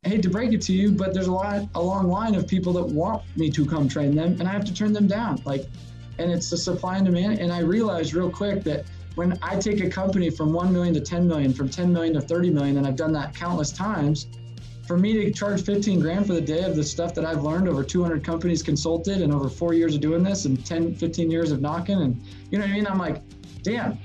I hate to break it to you, but there's a long line of people that want me to come train them, and I have to turn them down. And it's the supply and demand. And I realized real quick that when I take a company from 1 million to 10 million, from 10 million to 30 million, and I've done that countless times, for me to charge 15 grand for the day of the stuff that I've learned over 200 companies consulted and over 4 years of doing this and 10, 15 years of knocking, and you know what I mean? I'm like, damn,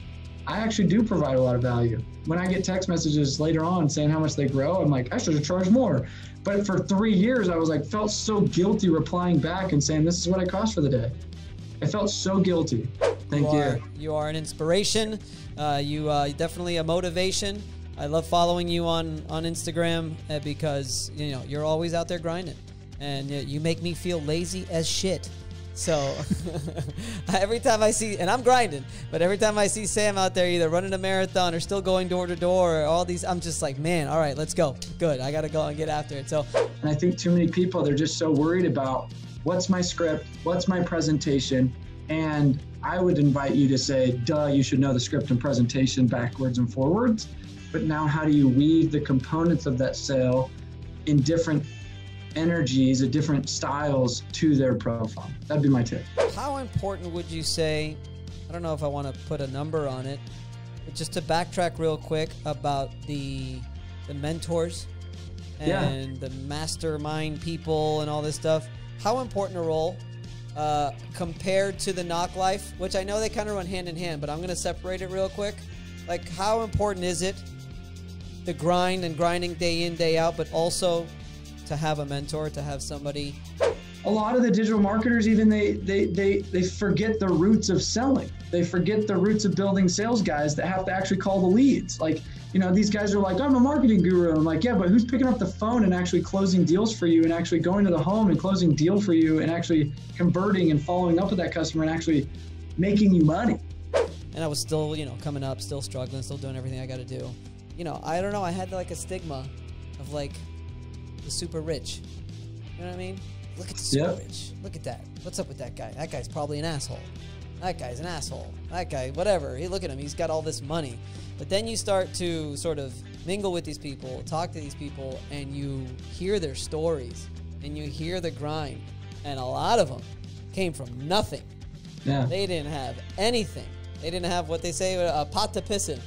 I actually do provide a lot of value. When I get text messages later on saying how much they grow, I'm like, I should have charged more. But for 3 years, I was like, felt so guilty replying back and saying, this is what I cost for the day. I felt so guilty. Thank you. You are an inspiration. You definitely a motivation. I love following you on Instagram because you're always out there grinding, and you make me feel lazy as shit. So every time I see, and I'm grinding, but every time I see Sam out there either running a marathon or still going door to door or all these, I'm just like, man, all right, let's go. Good. I got to go and get after it. So, and I think too many people, they're just so worried about what's my script, what's my presentation. And I would invite you to say, duh, you should know the script and presentation backwards and forwards. But now how do you weave the components of that sale in different energies, different styles to their profile? That'd be my tip. How important would you say, I don't know if I want to put a number on it, but just to backtrack real quick about the mentors and the mastermind people and all this stuff, how important a role compared to the knock life, which I know they kind of run hand in hand, but I'm going to separate it real quick. Like, how important is it, the grind and grinding day in, day out, but also to have a mentor, to have somebody? A lot of the digital marketers, even they forget the roots of selling. They forget the roots of building sales guys that have to actually call the leads. Like, these guys are like, I'm a marketing guru. And I'm like, yeah, but who's picking up the phone and actually closing deals for you and actually going to the home and closing deal for you and actually converting and following up with that customer and actually making you money? And I was still, coming up, still struggling, still doing everything I got to do. I don't know. I had like a stigma of like the super rich. You know what I mean? Look at the super rich. Look at that. What's up with that guy? That guy's probably an asshole. That guy's an asshole. That guy, whatever. Hey, look at him. He's got all this money. But then you start to sort of mingle with these people, talk to these people, and you hear their stories and you hear the grind. And a lot of them came from nothing. Yeah. They didn't have anything. They didn't have what they say, a pot to piss in,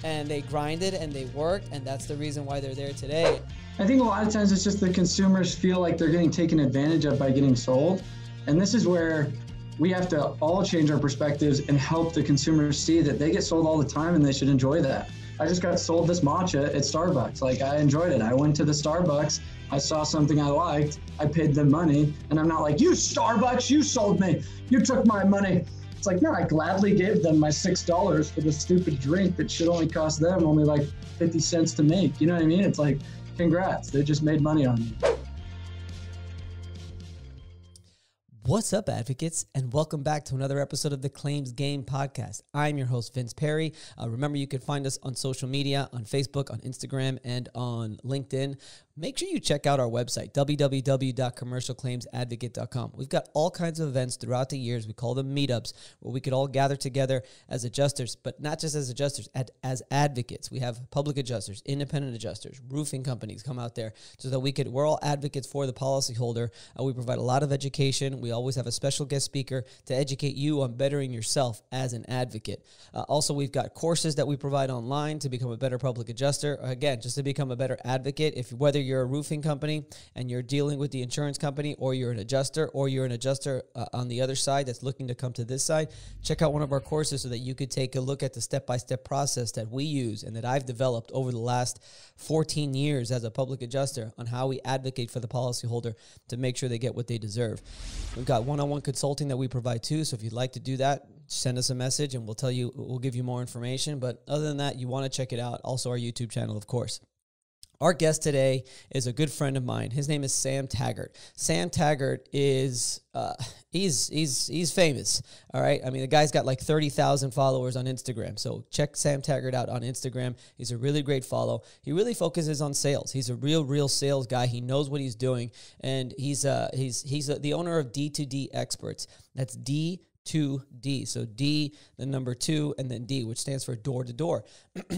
and they grinded and they worked, and that's the reason why they're there today. I think a lot of times it's just the consumers feel like they're getting taken advantage of by getting sold. And this is where we have to all change our perspectives and help the consumers see that they get sold all the time and they should enjoy that. I just got sold this matcha at Starbucks. Like, I enjoyed it. I went to the Starbucks. I saw something I liked. I paid them money. And I'm not like, you Starbucks, you sold me. You took my money. It's like, no, I gladly gave them my $6 for the stupid drink that should only cost them only like 50 cents to make. You know what I mean? It's like, congrats, they just made money on me. What's up, advocates, and welcome back to another episode of the Claims Game podcast. I'm your host, Vince Perry. Remember, you can find us on social media, on Facebook, on Instagram, and on LinkedIn. Make sure you check out our website, www.commercialclaimsadvocate.com. We've got all kinds of events throughout the years. We call them meetups, where we could all gather together as adjusters, but not just as adjusters, as advocates. We have public adjusters, independent adjusters, roofing companies come out there so that we're all advocates for the policyholder. We provide a lot of education. We always have a special guest speaker to educate you on bettering yourself as an advocate. Also, we've got courses that we provide online to become a better public adjuster. Again, just to become a better advocate, whether you're a roofing company and you're dealing with the insurance company, or you're an adjuster, on the other side that's looking to come to this side, check out one of our courses so that you could take a look at the step-by-step process that we use and that I've developed over the last 14 years as a public adjuster on how we advocate for the policyholder to make sure they get what they deserve. We've got one-on-one consulting that we provide too, so if you'd like to do that, send us a message and we'll give you more information. But other than that, you want to check it out. Also, our YouTube channel, of course. Our guest today is a good friend of mine. His name is Sam Taggart. Sam Taggart is, he's famous, all right? I mean, the guy's got like 30,000 followers on Instagram. So check Sam Taggart out on Instagram. He's a really great follow. He really focuses on sales. He's a real sales guy. He knows what he's doing. And he's the owner of D2D Experts. That's D2D D2D. So D, the number 2, and then D, which stands for door to door.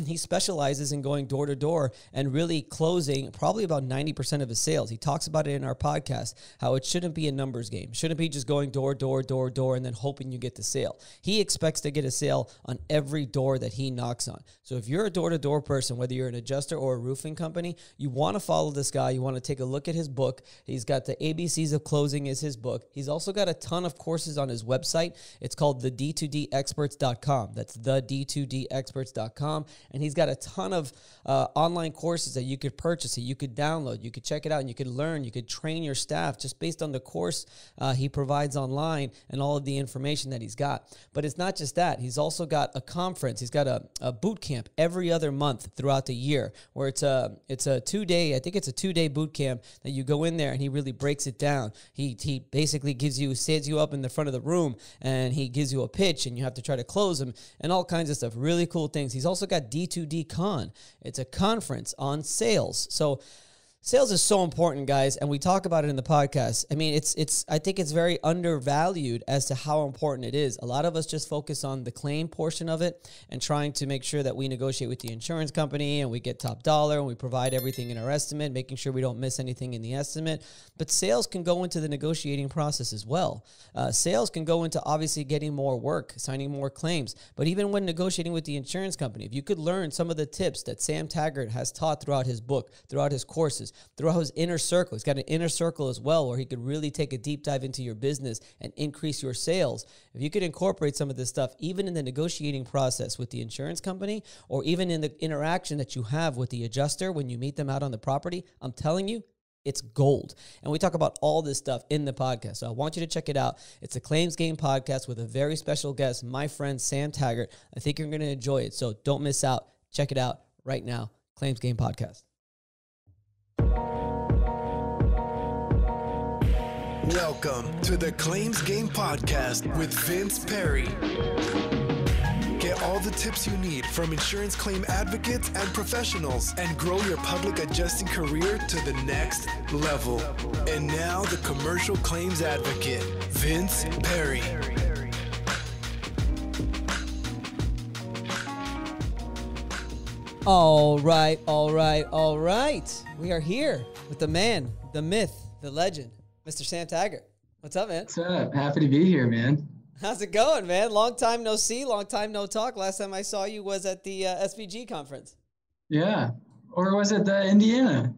He specializes in going door to door and really closing probably about 90% of his sales. He talks about it in our podcast, how it shouldn't be a numbers game. It shouldn't be just going door, and then hoping you get the sale. He expects to get a sale on every door that he knocks on. So if you're a door-to-door person, whether you're an adjuster or a roofing company, you want to follow this guy. You want to take a look at his book. He's got the ABCs of Closing is his book. He's also got a ton of courses on his website. It's called the D2DExperts.com. That's the D2DExperts.com. And he's got a ton of online courses that you could purchase, that you could download, you could check it out, and you could learn, you could train your staff just based on the course he provides online and all of the information that he's got. But it's not just that. He's also got a conference. He's got a boot camp every other month throughout the year where it's a 2-day, I think it's a 2-day boot camp that you go in there and he really breaks it down. He basically stands you up in the front of the room and he gives you a pitch and you have to try to close him and all kinds of stuff. Really cool things. He's also got D2D Con. It's a conference on sales. So sales is so important, guys, and we talk about it in the podcast. I mean, I think it's very undervalued as to how important it is. A lot of us just focus on the claim portion of it and trying to make sure that we negotiate with the insurance company and we get top dollar and we provide everything in our estimate, making sure we don't miss anything in the estimate. But sales can go into the negotiating process as well. Sales can go into obviously getting more work, signing more claims. But even when negotiating with the insurance company, if you could learn some of the tips that Sam Taggart has taught throughout his book, throughout his courses, throughout his inner circle. He's got an inner circle as well where he could really take a deep dive into your business and increase your sales. If you could incorporate some of this stuff, even in the negotiating process with the insurance company or even in the interaction that you have with the adjuster when you meet them out on the property, I'm telling you, it's gold. And we talk about all this stuff in the podcast. So I want you to check it out. It's a Claims Game podcast with a very special guest, my friend Sam Taggart. I think you're going to enjoy it. So don't miss out. Check it out right now. Claims Game podcast. Welcome to the Claims Game Podcast with Vince Perry. Get all the tips you need from insurance claim advocates and professionals and grow your public adjusting career to the next level. And now the commercial claims advocate, Vince Perry. All right. We are here with the man, the myth, the legend, Mr. Sam Taggart. What's up, man? What's up? Happy to be here, man. How's it going, man? Long time no see, long time no talk. Last time I saw you was at the SVG conference. Yeah. Or was it the Indiana?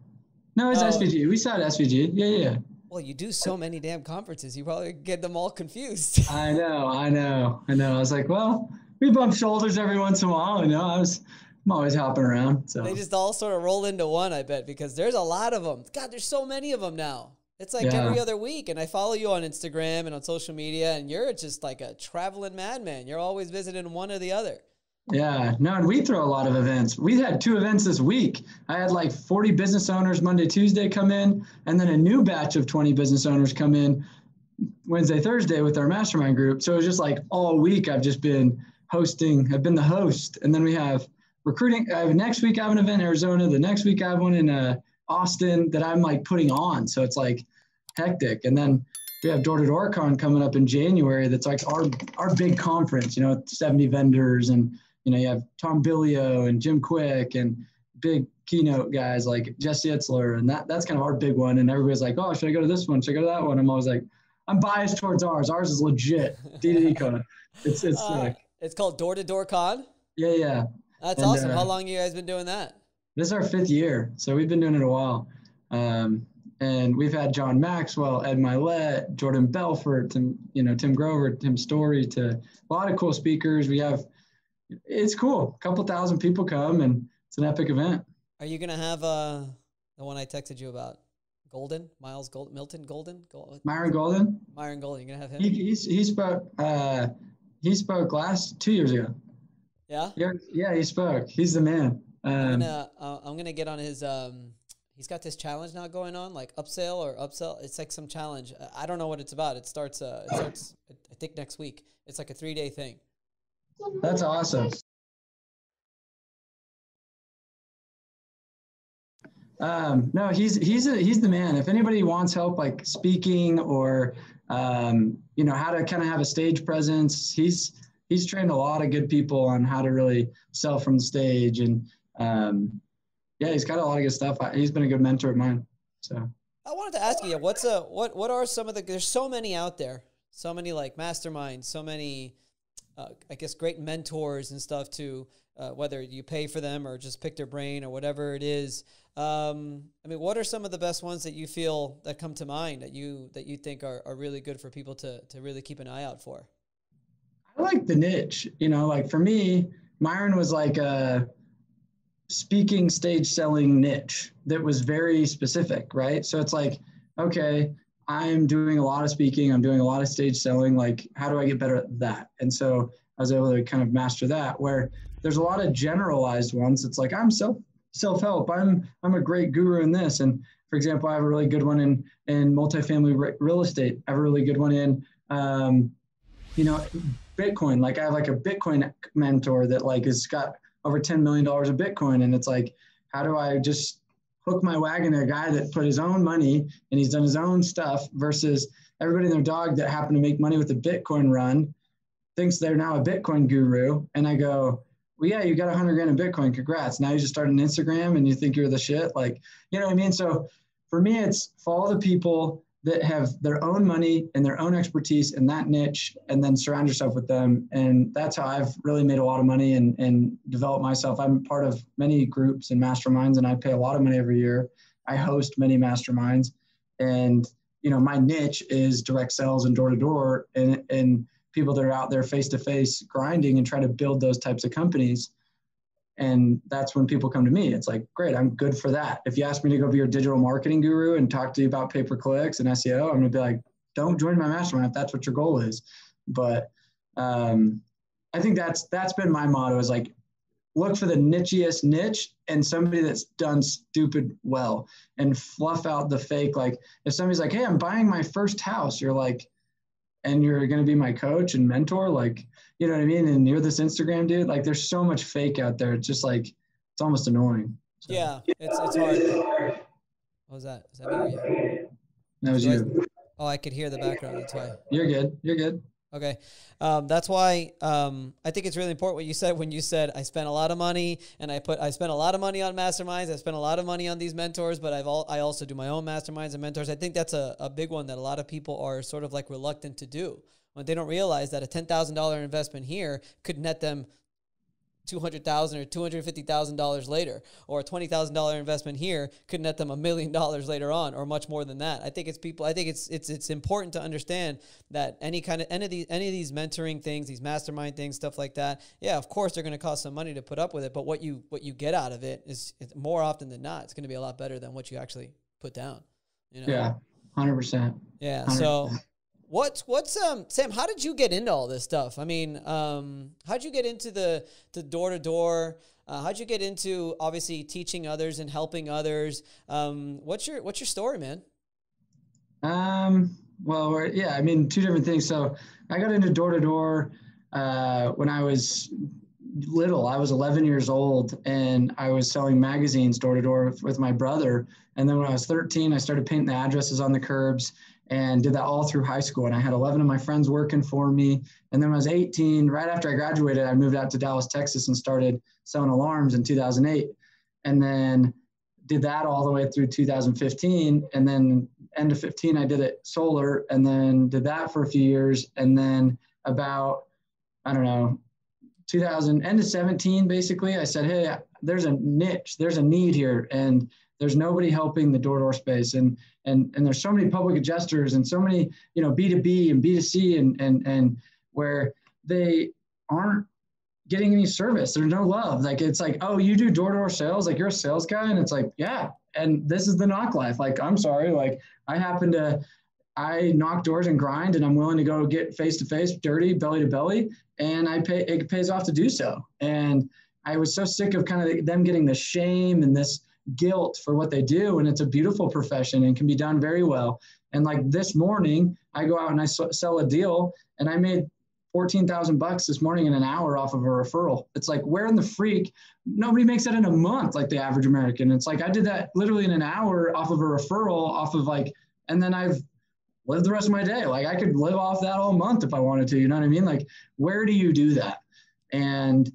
No, it's SVG. We saw it at SVG. Yeah. Well, you do so many damn conferences. You probably get them all confused. I know. I was like, well, we bump shoulders every once in a while. I'm always hopping around. So they just all sort of roll into one, I bet, because there's a lot of them. God, there's so many of them now. It's like every other week, and I follow you on Instagram and on social media, and you're just like a traveling madman. You're always visiting one or the other. Yeah, no, and we throw a lot of events. We had 2 events this week. I had like 40 business owners Monday, Tuesday come in, and then a new batch of 20 business owners come in Wednesday, Thursday with our mastermind group. So it was just like all week I've just been hosting. I've been the host, and then we have recruiting. Next week I have an event in Arizona. The next week I have one in Austin that I'm like putting on. So it's like hectic. And then we have Door-to-Door Con coming up in January. That's like our big conference, 70 vendors. And, you have Tom Billio and Jim Quick and big keynote guys like Jesse Itzler. And that's kind of our big one. And everybody's like, oh, should I go to this one? Should I go to that one? I'm always like, I'm biased towards ours. Ours is legit. D2D Con. It's sick. It's called Door-to-Door Con? Yeah. That's awesome. How long have you guys been doing that? This is our 5th year, so we've been doing it a while. And we've had John Maxwell, Ed Milet, Jordan Belfort, Tim Grover, Tim Story, to a lot of cool speakers. It's cool. A couple thousand people come, and it's an epic event. Are you going to have the one I texted you about? Golden? Milton Golden? Myron Golden? Myron Golden. You going to have him? He spoke 2 years ago. Yeah? Yeah, he spoke. He's the man. I'm gonna get on his. He's got this challenge now going on, like upsell. It's like some challenge. I don't know what it's about. It starts. I think next week. It's like a 3-day thing. That's awesome. No, he's the man. If anybody wants help, like speaking or how to kind of have a stage presence. He's trained a lot of good people on how to really sell from the stage. And he's got a lot of good stuff. He's been a good mentor of mine. So I wanted to ask you, what are some of there's so many out there, so many like masterminds, so many, I guess, great mentors and stuff too, whether you pay for them or just pick their brain or whatever it is. What are some of the best ones that you feel that come to mind that you think are really good for people to really keep an eye out for? I like the niche, like for me, Myron was like a speaking stage selling niche that was very specific, right? So it's like, okay, I'm doing a lot of speaking, I'm doing a lot of stage selling, like how do I get better at that? And so I was able to kind of master that, where there's a lot of generalized ones. It's like, I'm self-help, I'm a great guru in this. And for example, I have a really good one in multifamily real estate. I have a really good one in, Bitcoin. Like I have like a Bitcoin mentor that like has got over $10 million of Bitcoin. And it's like, how do I just hook my wagon to a guy that put his own money and he's done his own stuff versus everybody and their dog that happened to make money with a Bitcoin run thinks they're now a Bitcoin guru. And I go, well, yeah, you got 100 grand in Bitcoin. Congrats. Now you just started an Instagram and you think you're the shit. Like, you know what I mean? So for me, it's follow the people that have their own money and their own expertise in that niche, and then surround yourself with them. And that's how I've really made a lot of money and developed myself. I'm part of many groups and masterminds, and I pay a lot of money every year. I host many masterminds, and my niche is direct sales and door-to-door and people that are out there face-to-face grinding and trying to build those types of companies. And that's when people come to me. It's like, great, I'm good for that. If you ask me to go be your digital marketing guru and talk to you about pay-per-clicks and SEO, I'm going to be like, don't join my mastermind if that's what your goal is. But I think that's been my motto, is like, look for the nichiest niche and somebody that's done stupid well, and fluff out the fake. Like if somebody's like, hey, I'm buying my first house, you're like, and you're going to be my coach and mentor, like, you know what I mean? And you're this Instagram dude. Like there's so much fake out there. It's just like, it's almost annoying. So. Yeah, it's hard. What was that? Is that me or you? That was you. Oh, I could hear the background. That's why. You're good. Okay. That's why I think it's really important what you said when you said I spent a lot of money and I spent a lot of money on masterminds. I spent a lot of money on these mentors, but I also do my own masterminds and mentors. I think that's a big one that a lot of people are sort of like reluctant to do when they don't realize that a $10,000 investment here could net them $200,000 or $250,000 later, or a $20,000 investment here could net them $1 million later on, or much more than that. I think it's important to understand that any of these mentoring things, these mastermind things, stuff like that. Yeah, of course they're going to cost some money to put up with it, but what you get out of it is more often than not, it's going to be a lot better than what you actually put down. Yeah, 100%. Yeah. 100%. So. What's Sam, how did you get into all this stuff? I mean, how'd you get into the door-to-door? How'd you get into obviously teaching others and helping others? What's your story, man? Well, two different things. So I got into door-to-door when I was little. I was 11 years old, and I was selling magazines door-to-door with my brother. And then when I was 13, I started painting the addresses on the curbs, and did that all through high school. And I had 11 of my friends working for me. And then when I was 18, right after I graduated, I moved out to Dallas, Texas, and started selling alarms in 2008. And then did that all the way through 2015. And then end of 15, I did it solar, and then did that for a few years. And then about, end of 17, basically, I said, hey, there's a niche, there's a need here. And there's nobody helping the door-to-door space. And there's so many public adjusters and so many, B2B and B2C and where they aren't getting any service. There's no love. Like, it's like, oh, you do door-to-door sales? Like, you're a sales guy? And it's like, yeah. And this is the knock life. Like, I'm sorry. Like, I knock doors and grind, and I'm willing to go get face-to-face, dirty, belly-to-belly, and it pays off to do so. And I was so sick of kind of them getting the shame and this guilt for what they do. And it's a beautiful profession and can be done very well. And like this morning, I go out and I sell a deal, and I made $14,000 this morning in an hour off of a referral. It's like, where in the freak? Nobody makes that in a month, like the average American. It's like, I did that literally in an hour off of a referral, and then I've live the rest of my day. Like I could live off that all month if I wanted to, you know what I mean? Like, where do you do that? And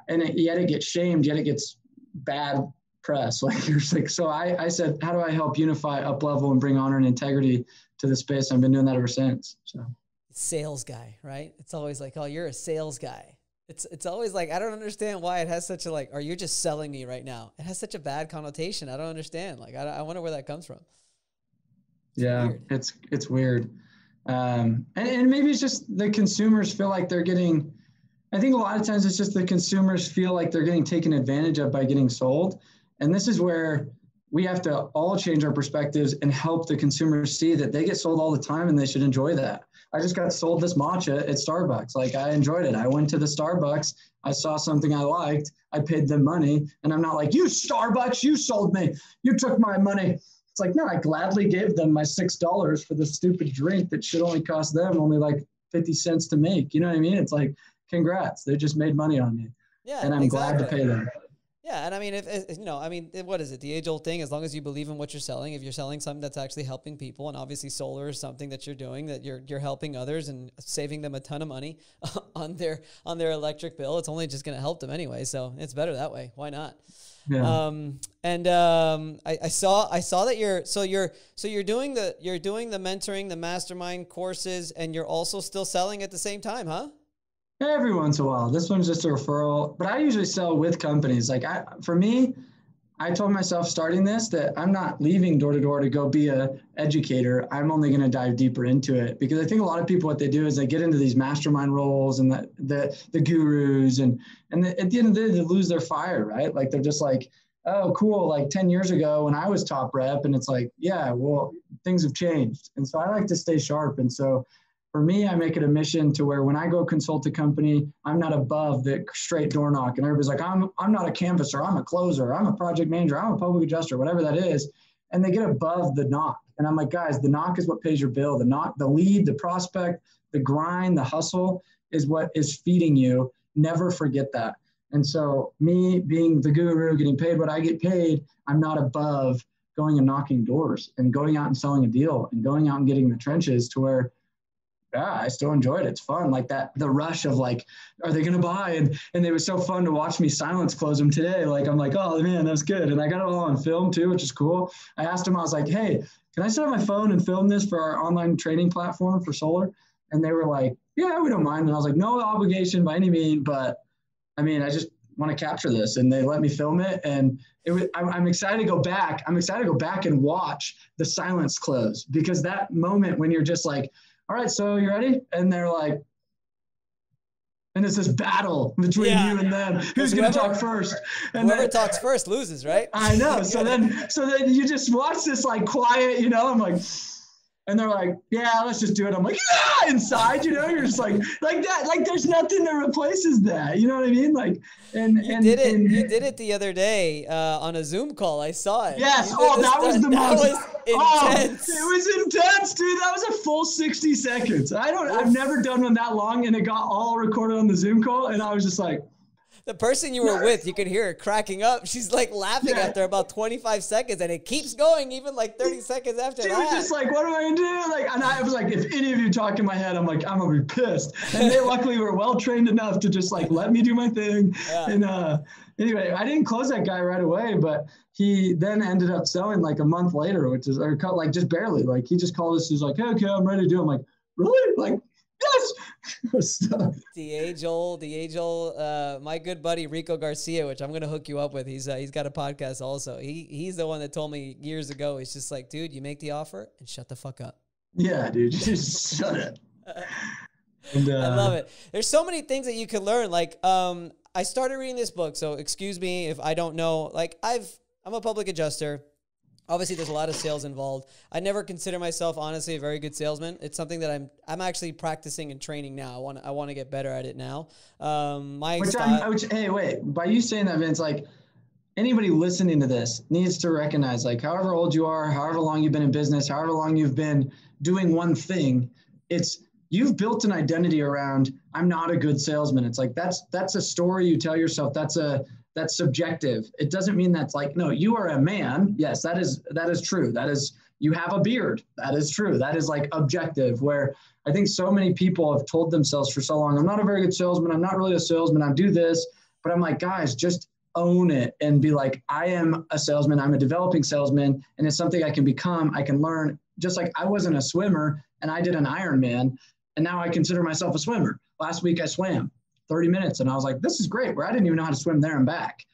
yet it gets shamed, yet it gets bad press. Like you're like, so I said, how do I help unify, up level, and bring honor and integrity to the space? I've been doing that ever since. So sales guy, right? It's always like, oh, you're a sales guy. It's always like, I don't understand why it has such a like, or you're just selling me right now. It has such a bad connotation. I don't understand. Like, I wonder where that comes from. Weird. It's weird. And maybe it's just the consumers feel like they're getting, I think a lot of times it's just the consumers feel like they're getting taken advantage of by getting sold. And this is where we have to all change our perspectives and help the consumers see that they get sold all the time and they should enjoy that. I just got sold this matcha at Starbucks. Like I enjoyed it. I went to the Starbucks. I saw something I liked. I paid them money. And I'm not like, you Starbucks, you sold me. You took my money. It's like, no, I gladly gave them my $6 for the stupid drink that should only cost them only like 50 cents to make. You know what I mean? It's like, congrats. They just made money on me. Yeah. And I'm glad to pay them. Yeah, and I mean, what is it? The age-old thing, as long as you believe in what you're selling, if you're selling something that's actually helping people, and obviously solar is something that you're doing, that you're helping others and saving them a ton of money on their electric bill, it's only just going to help them anyway, so it's better that way. Why not? Yeah. I saw that you're doing the mentoring, the mastermind courses, and you're also still selling at the same time, huh? Every once in a while. This one's just a referral, but I usually sell with companies. Like for me, I told myself starting this that I'm not leaving door to door to go be a educator. I'm only going to dive deeper into it, because I think a lot of people, what they do is they get into these mastermind roles and the gurus and at the end of the day, they lose their fire, right? Like they're just like, oh, cool. Like 10 years ago when I was top rep, and it's like, yeah, well, things have changed. And so I like to stay sharp. And so for me, I make it a mission to where when I go consult a company, I'm not above the straight door knock. And everybody's like, I'm not a canvasser, I'm a closer, I'm a project manager, I'm a public adjuster, whatever that is. And they get above the knock. And I'm like, guys, the knock is what pays your bill. The knock, the lead, the prospect, the grind, the hustle is what is feeding you. Never forget that. And so me being the guru, getting paid what I get paid, I'm not above going and knocking doors and going out and selling a deal and going out and getting the trenches to where, yeah, I still enjoyed it. It's fun. Like that, the rush of like, are they going to buy? And it was so fun to watch me silence close them today. Like, I'm like, oh man, that's good. And I got it all on film too, which is cool. I asked them, I was like, hey, can I set up my phone and film this for our online training platform for solar? And they were like, yeah, we don't mind. And I was like, no obligation by any means, but I mean, I just want to capture this. And they let me film it. And I'm excited to go back. I'm excited to go back and watch the silence close, because that moment when you're just like, all right, so you ready? And they're like, and it's this battle between you and them. Who's going to talk first? And whoever talks first loses, right? I know. So then you just watch this like quiet, I'm like, and they're like, yeah, let's just do it. I'm like, yeah, inside, you're just like that. Like there's nothing that replaces that. You know what I mean? Like, you did it the other day on a Zoom call. I saw it. Yes. That was intense. It was intense, dude. That was a full 60 seconds. I've never done one that long, and it got all recorded on the Zoom call. And I was just like, the person you were with, you could hear her cracking up. She's like laughing after about 25 seconds, and it keeps going even like 30 seconds after that. She was just like, what am I going to do? Like, and I was like, if any of you talk in my head, I'm like, I'm going to be pissed. And they luckily were well-trained enough to just like, let me do my thing. Yeah. And anyway, I didn't close that guy right away, but he then ended up selling like a month later, or like just barely. Like he just called us. He's like, hey, okay, I'm ready to do it. I'm like, really? Like, yes. The age old, my good buddy Rico Garcia, which I'm gonna hook you up with. He's got a podcast also. He's the one that told me years ago. He's just like, dude, you make the offer and shut the fuck up. Yeah, dude, just shut it. And, I love it. There's so many things that you can learn. Like, I started reading this book, so excuse me if I don't know. Like, I'm a public adjuster. Obviously, there's a lot of sales involved. I never consider myself, honestly, a very good salesman. It's something that I'm actually practicing and training now. I want to get better at it now. Hey, wait. By you saying that, Vince, like anybody listening to this needs to recognize, like, however old you are, however long you've been in business, however long you've been doing one thing, you've built an identity around, I'm not a good salesman. It's like, that's a story you tell yourself. That's subjective. It doesn't mean that's like, no, you are a man. Yes, that is true. you have a beard. That is true. That is like objective, where I think so many people have told themselves for so long, I'm not a very good salesman. I'm not really a salesman. I do this, but I'm like, guys, just own it and be like, I am a salesman. I'm a developing salesman, and it's something I can become. I can learn. Just like I wasn't a swimmer and I did an Ironman, and now I consider myself a swimmer. Last week I swam 30 minutes and I was like, this is great, where I didn't even know how to swim there and back.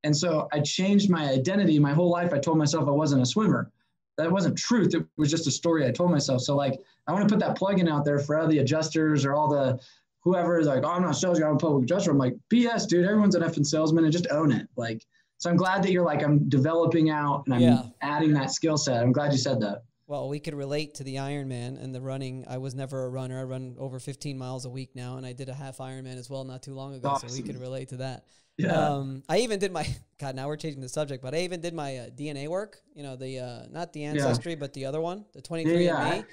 And so I changed my identity. My whole life I told myself I wasn't a swimmer. That wasn't truth. It was just a story I told myself. So like, I want to put that plug-in out there for all the adjusters or all the whoever is like, oh, I'm not a sales guy, I'm a public adjuster. I'm like, BS, dude, everyone's an effing salesman, and just own it. Like, so I'm glad that you're like, I'm developing out and I'm adding that skill set. I'm glad you said that. Well, we could relate to the Ironman and the running. I was never a runner. I run over 15 miles a week now, and I did a half Ironman as well not too long ago, awesome. So we could relate to that. Yeah. I even did my, God, now we're changing the subject, but I even did my DNA work, you know, the not the Ancestry, but the other one, the 23andMe.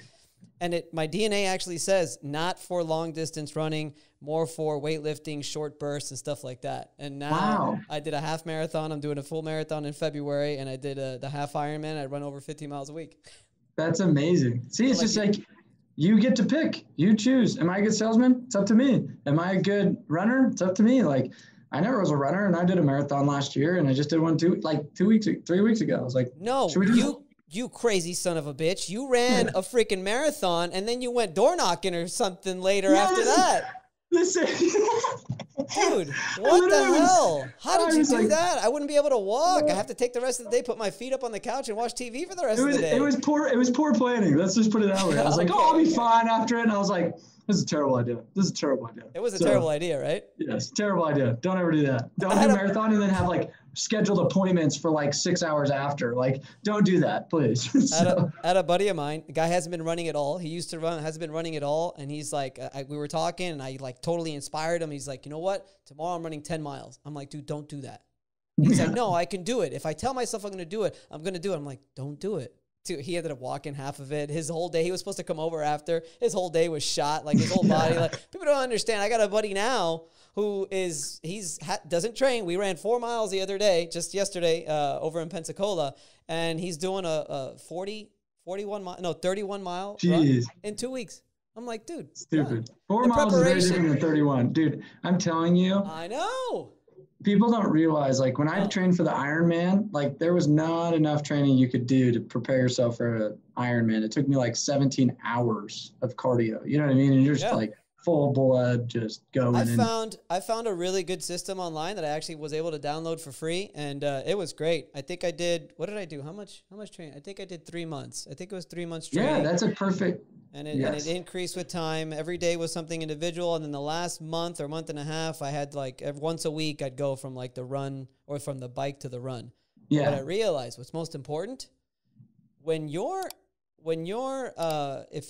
And my DNA actually says not for long distance running, more for weightlifting, short bursts, and stuff like that. And now I did a half marathon. I'm doing a full marathon in February, and I did the half Ironman. I run over 50 miles a week. That's amazing. See, it's just like you get to pick. You choose. Am I a good salesman? It's up to me. Am I a good runner? It's up to me. Like, I never was a runner, and I did a marathon last year, and I just did one 3 weeks ago. I was like, no, you crazy son of a bitch. You ran a freaking marathon, and then you went door knocking or something later after that. Listen. Dude, what the hell? How did you do that? I wouldn't be able to walk. I have to take the rest of the day, put my feet up on the couch, and watch TV for the rest of the day. It was poor planning. Let's just put it that way. I was like, I'll be fine after it. And I was like, this is a terrible idea. It was a terrible idea, right? Yes, terrible idea. Don't ever do that. Don't do a marathon and then have like scheduled appointments for like 6 hours after. Like, don't do that, please. I had a buddy of mine. The guy hasn't been running at all. He used to run, hasn't been running at all. And he's like, we were talking, and I like totally inspired him. He's like, you know what? Tomorrow I'm running 10 miles. I'm like, dude, don't do that. He's like, no, I can do it. If I tell myself I'm going to do it, I'm going to do it. I'm like, don't do it. Dude, he ended up walking half of it. His whole day, he was supposed to come over after. His whole day was shot, like his whole body. Like, people don't understand. I got a buddy now who doesn't train. We ran 4 miles the other day, just yesterday, over in Pensacola, and he's doing a 31 mile run in 2 weeks. I'm like, dude, stupid. 4 miles is very different than 31, dude. I'm telling you. I know. People don't realize, like, when I trained for the Ironman, like, there was not enough training you could do to prepare yourself for an Ironman. It took me like 17 hours of cardio. You know what I mean? And you're just like full blood, just going. I found a really good system online that I actually was able to download for free, and it was great. I think I did. What did I do? How much training? I think I did 3 months. I think it was 3 months training. Yeah, that's a perfect. And it increased with time. Every day was something individual. And then the last month or month and a half, I had like once a week, I'd go from like the run or from the bike to the run. Yeah. But I realized what's most important, if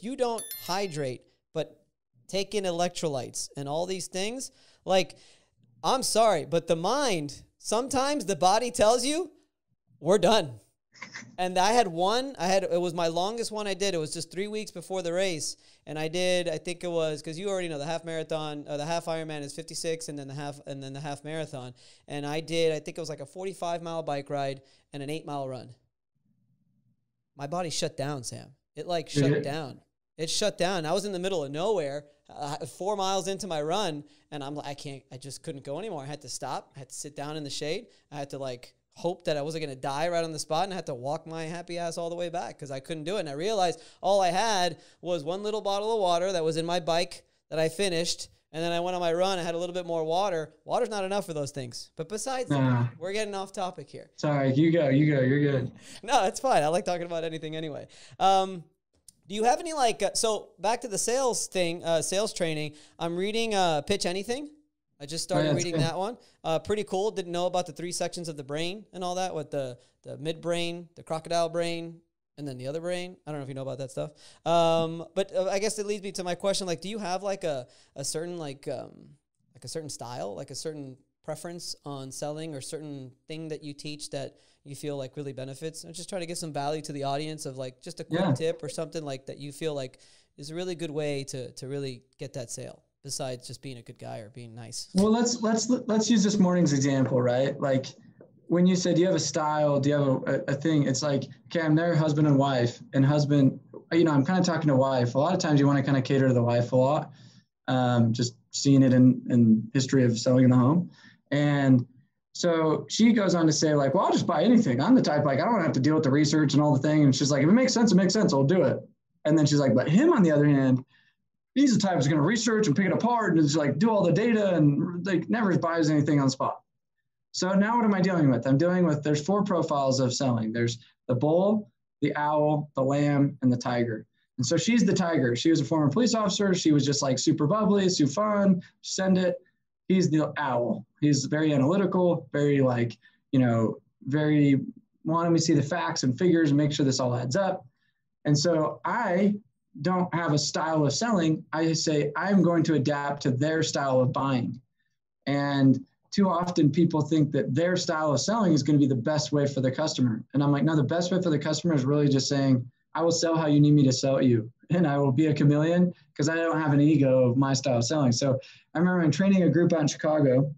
you don't hydrate, but take in electrolytes and all these things, like, I'm sorry, but the mind, sometimes the body tells you, we're done. And it was my longest one I did. It was just 3 weeks before the race. And I think it was, because you already know the half marathon, the half Ironman is 56 and then the half marathon. And I think it was like a 45-mile bike ride and an 8-mile run. My body shut down, Sam. It like shut down. It shut down. I was in the middle of nowhere, 4 miles into my run. And I'm like, I just couldn't go anymore. I had to stop. I had to sit down in the shade. I had to like hope that I wasn't going to die right on the spot, and I had to walk my happy ass all the way back because I couldn't do it. And I realized all I had was one little bottle of water that was in my bike that I finished, and then I went on my run. I had a little bit more water. Water's not enough for those things. But besides that, we're getting off topic here. Sorry, you go. You're good. No, it's fine. I like talking about anything anyway. Do you have any so back to the sales thing, sales training, I'm reading Pitch Anything. I just started reading that one. Pretty cool. Didn't know about the 3 sections of the brain and all that, with the midbrain, the crocodile brain, and then the other brain. I don't know if you know about that stuff. But I guess it leads me to my question. Like, do you have like a certain a certain style, like a certain preference on selling or certain thing that you teach that you feel like really benefits? I'm just trying to get some value to the audience of like just a quick tip or something like that you feel like is a really good way to really get that sale, besides just being a good guy or being nice. Well, let's use this morning's example, right? Like, when you said, do you have a style? Do you have a thing? It's like, okay, I'm their husband and wife, and husband, I'm kind of talking to wife. A lot of times you want to kind of cater to the wife a lot. Just seeing it in history of selling in the home. And so she goes on to say like, well, I'll just buy anything. I'm the type, like, I don't have to deal with the research and all the thing. And she's like, if it makes sense, it makes sense. I'll do it. And then she's like, but him on the other hand, he's the type who's going to research and pick it apart and just like do all the data and like never buys anything on the spot. So now what am I dealing with? I'm dealing with, there's 4 profiles of selling. There's the bull, the owl, the lamb, and the tiger. And so she's the tiger. She was a former police officer. She was just like super bubbly, super fun, send it. He's the owl. He's very analytical, very like, very wanting me to see the facts and figures and make sure this all adds up. And so I don't have a style of selling. I say I'm going to adapt to their style of buying. And too often people think that their style of selling is going to be the best way for the customer. And I'm like, no, the best way for the customer is really just saying, I will sell how you need me to sell you. And I will be a chameleon because I don't have an ego of my style of selling. So I remember I'm training a group out in Chicago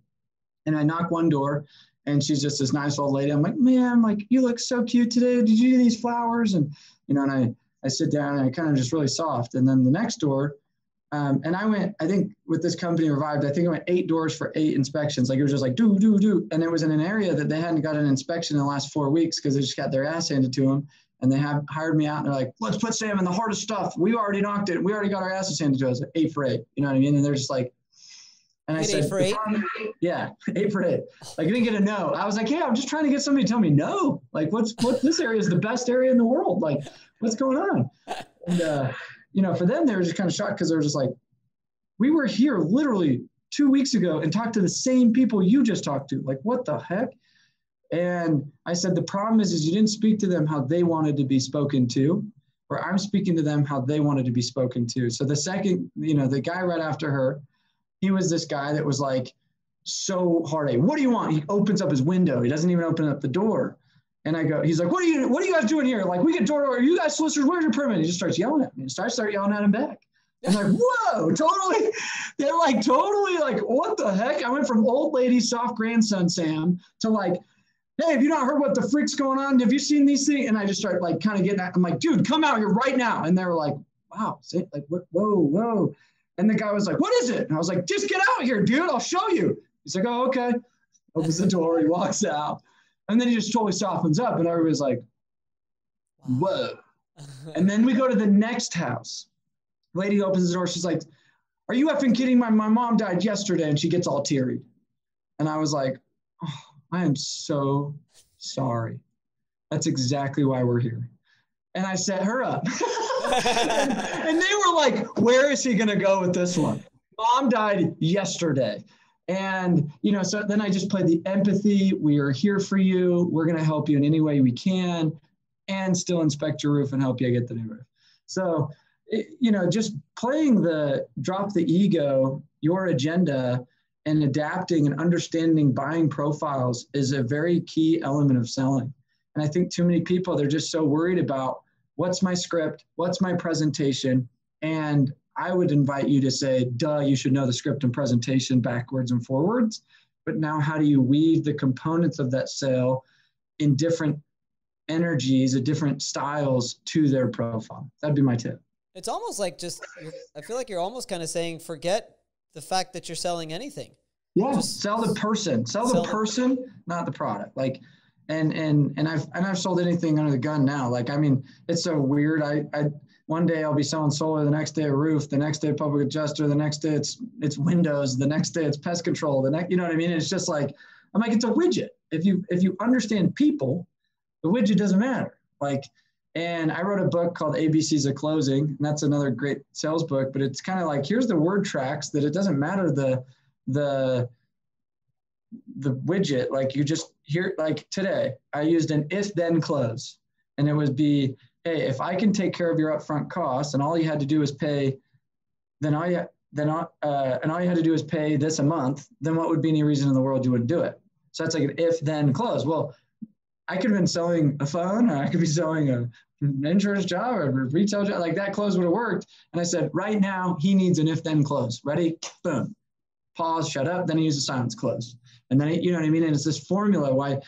and I knock one door and she's just this nice old lady. I'm like, man, like, you look so cute today. Did you do these flowers? And, and I sit down and I kind of just really soft. And then the next door, and I went, I think with this company Revived, I think I went 8 doors for 8 inspections. Like it was just like, do. And it was in an area that they hadn't got an inspection in the last 4 weeks because they just got their ass handed to them. And they have hired me out and they're like, let's put Sam in the hardest stuff. We already knocked it. We already got our asses handed to us. 8 for 8. You know what I mean? And they're just like, and I said, 8 for 8? Yeah, 8 for 8. Like I didn't get a no. I was like, yeah, I'm just trying to get somebody to tell me no. Like what's this area is the best area in the world. Like what's going on? And, for them, they were just kind of shocked because they were just like, we were here literally 2 weeks ago and talked to the same people you just talked to. Like, what the heck? And I said, the problem is you didn't speak to them how they wanted to be spoken to, or I'm speaking to them how they wanted to be spoken to. So the second, the guy right after her, he was this guy that was like so hard. What do you want? He opens up his window. He doesn't even open up the door. And I go, he's like, what are you guys doing here? Like, we get door to door. You guys solicitors, where's your permit? He just starts yelling at me. And I start yelling at him back. I'm like, whoa, totally. They're like, totally like, what the heck? I went from old lady, soft grandson Sam to like, hey, have you not heard what the freak's going on? Have you seen these things? And I just start like kind of getting at, I'm like, dude, come out here right now. And they were like, wow, like, whoa. And the guy was like, what is it? And I was like, just get out here, dude. I'll show you. He's like, oh, okay. Opens the door. He walks out. And then he just totally softens up. And everybody's like, whoa. And then we go to the next house. Lady opens the door. She's like, are you effing kidding? My mom died yesterday. And she gets all teary. And I was like, oh, I am so sorry. That's exactly why we're here. And I set her up. and they were like, where is he going to go with this one? Mom died yesterday. And, so then I just played the empathy. We are here for you. We're going to help you in any way we can and still inspect your roof and help you get the new roof. So, just playing the drop the ego, your agenda, and adapting and understanding buying profiles is a very key element of selling. And I think too many people, they're just so worried about what's my script, what's my presentation. And I would invite you to say, duh, you should know the script and presentation backwards and forwards. But now how do you weave the components of that sale in different energies, different styles to their profile? That'd be my tip. It's almost like I feel like you're almost kind of saying, forget the fact that you're selling anything. Yeah, just sell the person. Sell the person, not the product. Like, and I've sold anything under the gun now. Like, I mean, it's so weird. I one day I'll be selling solar, the next day a roof, the next day public adjuster, the next day it's windows, the next day it's pest control, you know what I mean? It's just like, I'm like, it's a widget. If you understand people, the widget doesn't matter. Like, and I wrote a book called ABCs of Closing, and that's another great sales book, but it's kind of like, here's the word tracks that it doesn't matter the widget. Like, you just hear, like today I used an if then close, and it would be, hey, if I can take care of your upfront costs and all you had to do is pay, and all you had to do is pay this a month, then what would be any reason in the world you wouldn't do it? So that's like an if then close. Well, I could have been selling a phone, or I could be selling an insurance job or a retail job. Like, that close would have worked. And I said, right now he needs an if then close. Ready? Boom. Pause, shut up. Then he uses silence close. And then, you know what I mean? And it's this formula why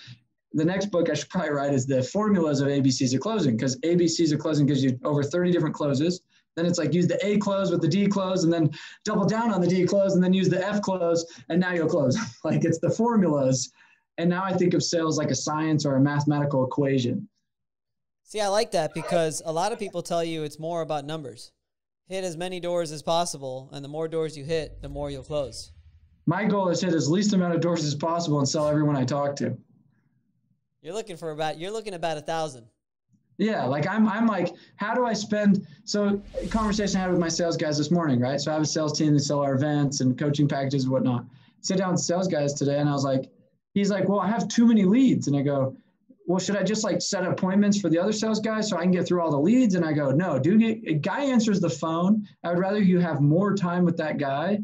the next book I should probably write is the formulas of ABCs of closing, because ABCs of closing gives you over 30 different closes. Then it's like use the A close with the D close and then double down on the D close and then use the F close and now you'll close. Like it's the formulas. And now I think of sales like a science or a mathematical equation. See, I like that because a lot of people tell you it's more about numbers. Hit as many doors as possible, and the more doors you hit, the more you'll close. My goal is hit as least amount of doors as possible and sell everyone I talk to. You're looking about 1,000. Yeah, like I'm like, how do I spend? So conversation I had with my sales guys this morning, right? So I have a sales team that sell our events and coaching packages and whatnot. Sit down with sales guys today, and I was like, he's like, well, I have too many leads. And I go, well, should I just like set appointments for the other sales guys so I can get through all the leads? And I go, no, dude, a guy answers the phone. I would rather you have more time with that guy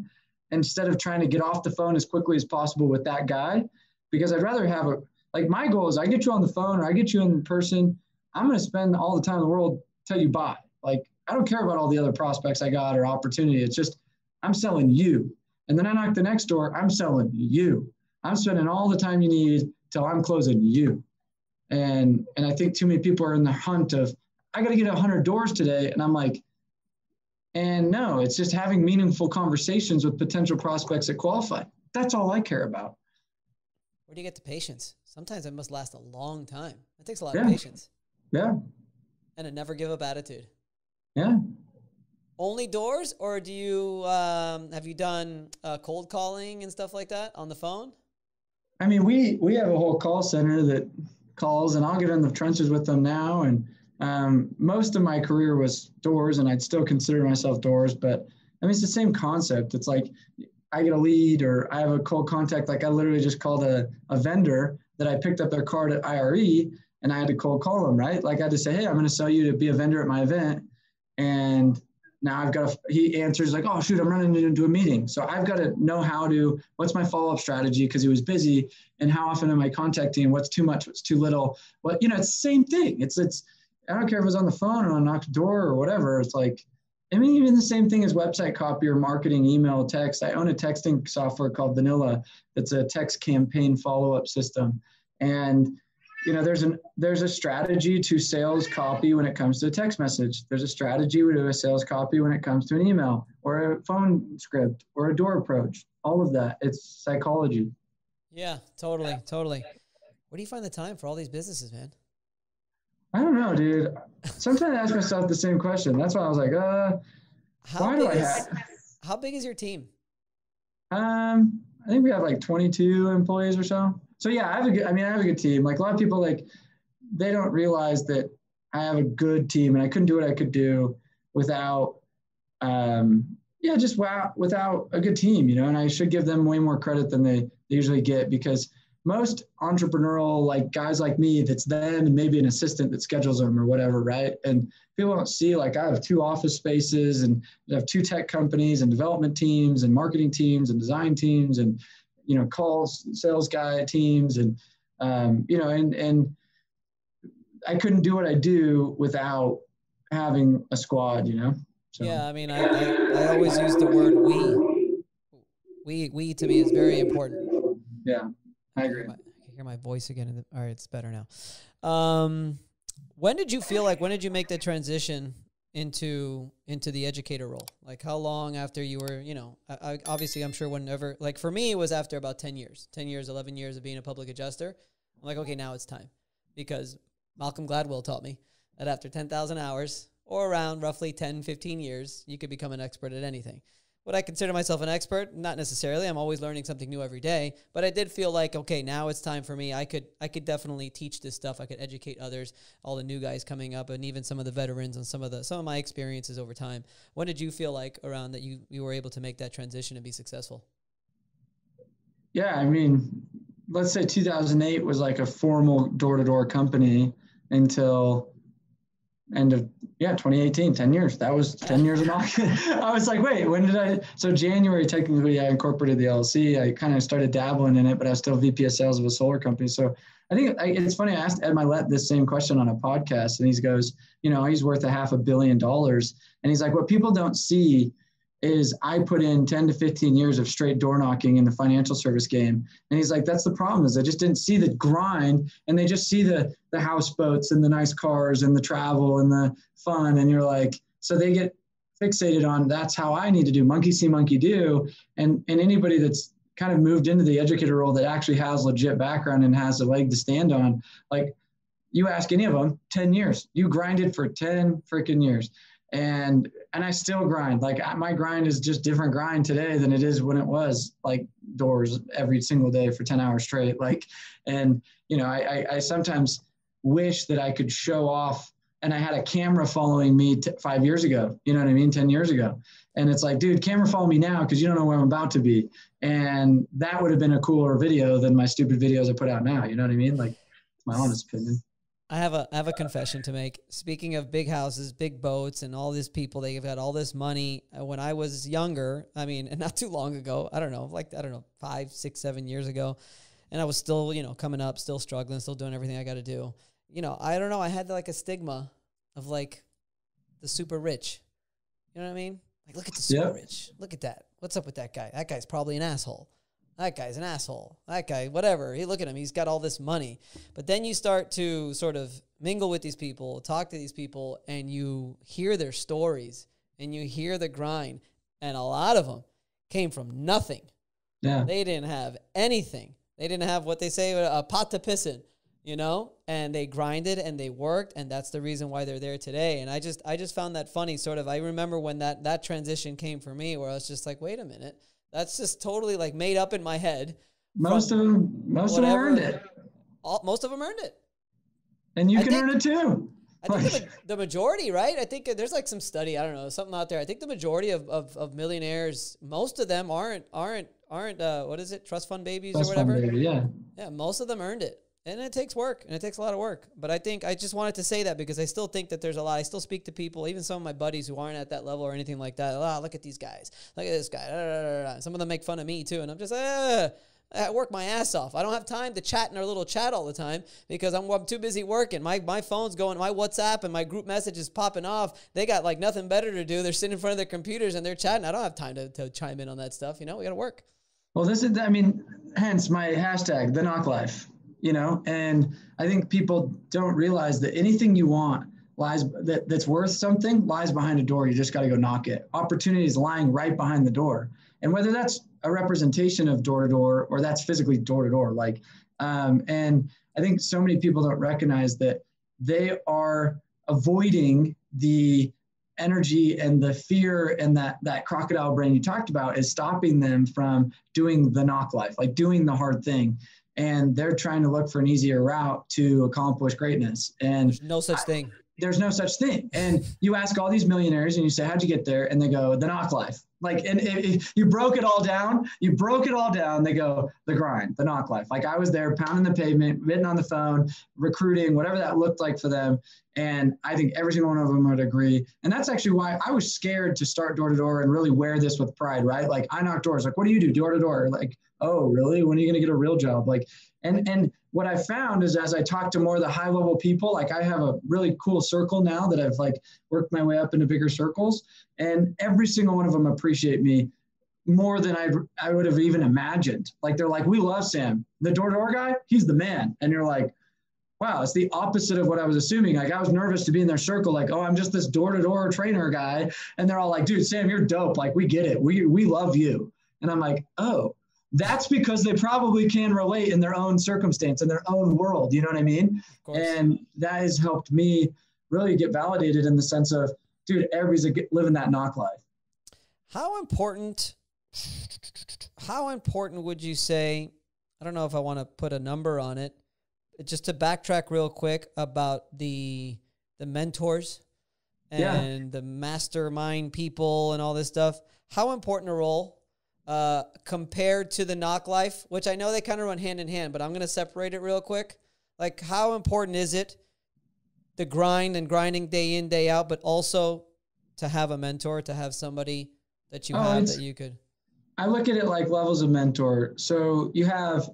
instead of trying to get off the phone as quickly as possible with that guy, because I'd rather have like my goal is I get you on the phone or I get you in person. I'm going to spend all the time in the world till you buy. Like, I don't care about all the other prospects I got or opportunity. It's just, I'm selling you. And then I knock the next door, I'm selling you. I'm spending all the time you need till I'm closing you. And I think too many people are in the hunt of, I got to get 100 doors today. And I'm like, and no, it's just having meaningful conversations with potential prospects that qualify. That's all I care about. Where do you get the patience? Sometimes it must last a long time. It takes a lot of patience. Yeah. And a never give up attitude. Yeah. Only doors, or do you have you done cold calling and stuff like that on the phone? I mean, we have a whole call center that calls, and I'll get in the trenches with them now. And most of my career was doors, and I'd still consider myself doors. But I mean, it's the same concept. It's like I get a lead, or I have a cold contact. Like I literally just called a vendor that I picked up their card at IRE. And I had to cold call them, right? Like I had to say, hey, I'm going to sell you to be a vendor at my event. And now I've got he answers like, oh, shoot, I'm running into a meeting. So I've got to know what's my follow-up strategy because he was busy, and how often am I contacting, what's too much, what's too little. Well, it's the same thing. It's I don't care if it's on the phone or on a knocked door or whatever. It's like, I mean, even the same thing as website copy or marketing, email, text. I own a texting software called Vanilla. It's a text campaign follow-up system. And there's a strategy to sales copy when it comes to a text message. There's a strategy to a sales copy when it comes to an email or a phone script or a door approach. All of that. It's psychology. Yeah, totally. Where do you find the time for all these businesses, man? I don't know, dude. Sometimes I ask myself the same question. That's why I was like, how big is your team? I think we have like 22 employees or so. So yeah, I have a good team. Like a lot of people, like they don't realize that I have a good team, and I couldn't do what I could do without, without a good team, and I should give them way more credit than they usually get, because most entrepreneurial, like guys like me, that's them and maybe an assistant that schedules them or whatever, right? And people don't see, like I have 2 office spaces and I have 2 tech companies and development teams and marketing teams and design teams and calls, sales guy teams, and and I couldn't do what I do without having a squad, So. Yeah, I mean, I always use the word we. We to me is very important. Yeah, I agree. I can hear my voice again. All right, it's better now. When did you make the transition into the educator role? Like how long after you were, obviously I'm sure whenever, like for me, it was after about 10 years, 11 years of being a public adjuster. I'm like, okay, now it's time, because Malcolm Gladwell taught me that after 10,000 hours or around roughly 10, 15 years, you could become an expert at anything. Would I consider myself an expert? Not necessarily. I'm always learning something new every day, but I did feel like, okay, now it's time for me. I could definitely teach this stuff. I could educate others, all the new guys coming up, and even some of the veterans and some of my experiences over time. When did you feel like around that you were able to make that transition and be successful? Yeah, I mean, let's say 2008 was like a formal door-to-door company until end of 2018, 10 years. That was 10 years of marketing. I was like, wait, when did so January, technically I incorporated the LLC. I kind of started dabbling in it, but I was still VP of sales of a solar company. So I think it's funny. I asked Ed Milet this same question on a podcast, and he goes, he's worth $500 million. And he's like, what people don't see is I put in 10 to 15 years of straight door knocking in the financial service game. And he's like, that's the problem, is I just didn't see the grind, and they just see the houseboats and the nice cars and the travel and the fun. And you're like, so they get fixated on, that's how I need to do, monkey see, monkey do. And anybody that's kind of moved into the educator role that actually has legit background and has a leg to stand on, like, you ask any of them, 10 years, you grinded for 10 freaking years. And I still grind. Like, my grind is just different grind today than it is when it was like doors every single day for 10 hours straight. Like, and, you know, I sometimes wish that I could show off, and I had a camera following me 5 years ago, you know what I mean? 10 years ago. And it's like, dude, camera follow me now, because you don't know where I'm about to be. And that would have been a cooler video than my stupid videos I put out now. You know what I mean? Like, it's my honest opinion. I have a confession to make. Speaking of big houses, big boats, and all these people, they've got all this money. When I was younger, I mean, and not too long ago, I don't know, 5, 6, 7 years ago, and I was still, you know, coming up, still struggling, still doing everything I got to do. You know, I don't know, I had like a stigma of like the super rich. You know what I mean? Like, look at the super rich. Look at that. What's up with that guy? That guy's probably an asshole. That guy's an asshole. That guy, whatever. Hey, look at him. He's got all this money. But then you start to sort of mingle with these people, talk to these people, and you hear their stories, and you hear the grind. And a lot of them came from nothing. Yeah. They didn't have anything. They didn't have what they say, a pot to piss in, you know? And they grinded and they worked, and that's the reason why they're there today. And I just found that funny, sort of. I remember when that transition came for me, where I was just like, wait a minute. That's just totally like made up in my head. Most of them earned it. Most of them earned it. And you can earn it too. I think the majority, right? I think there's like some study, I don't know, something out there. I think the majority of millionaires, most of them aren't what is it? Trust fund babies or whatever. Fund baby, yeah. Yeah, most of them earned it. And it takes work, and it takes a lot of work. But I think I just wanted to say that because I still think that there's a lot. I still speak to people, even some of my buddies who aren't at that level or anything like that. Oh, look at these guys. Look at this guy. Da, da, da, da. Some of them make fun of me, too. And I'm just, I work my ass off. I don't have time to chat in our little chat all the time because I'm too busy working. My phone's going, my WhatsApp and my group message is popping off. They got like nothing better to do. They're sitting in front of their computers and they're chatting. I don't have time to chime in on that stuff. You know, we got to work. Well, hence my hashtag, the knock life. You know, and I think people don't realize that anything you want that's worth something lies behind a door. You just got to go knock it. Opportunity is lying right behind the door. And whether that's a representation of door to door or that's physically door to door, like, and I think so many people don't recognize that they are avoiding the energy and the fear, and that crocodile brain you talked about is stopping them from doing the knock life, like doing the hard thing. And they're trying to look for an easier route to accomplish greatness. And there's no such thing. There's no such thing. And you ask all these millionaires and you say, how'd you get there? And they go, the knock life. Like, and if you broke it all down, they go, the grind, the knock life. Like, I was there pounding the pavement, getting on the phone, recruiting, whatever that looked like for them. And I think every single one of them would agree. And that's actually why I was scared to start door to door and really wear this with pride, right? Like, I knock doors. Like, what do you do? Door to door. Like, oh, really? When are you going to get a real job? Like, and what I found is as I talk to more of the high level people, like I have a really cool circle now that I've like worked my way up into bigger circles, and every single one of them appreciate me more than I would have even imagined. Like, they're like, we love Sam, the door-to-door guy. He's the man. And you're like, wow, it's the opposite of what I was assuming. Like, I was nervous to be in their circle. Like, oh, I'm just this door-to-door trainer guy. And they're all like, dude, Sam, you're dope. Like, we get it. We love you. And I'm like, oh, that's because they probably can relate in their own circumstance, in their own world. You know what I mean? And that has helped me really get validated in the sense of, dude, everybody's living that knock life. How important would you say, I don't know if I want to put a number on it, just to backtrack real quick about the mentors and the mastermind people and all this stuff, how important a role compared to the knock life, which I know they kind of run hand in hand, but I'm going to separate it real quick. Like, how important is it, the grind and grinding day in, day out, but also to have a mentor, to have somebody that you have that you could? I look at it like levels of mentor. So you have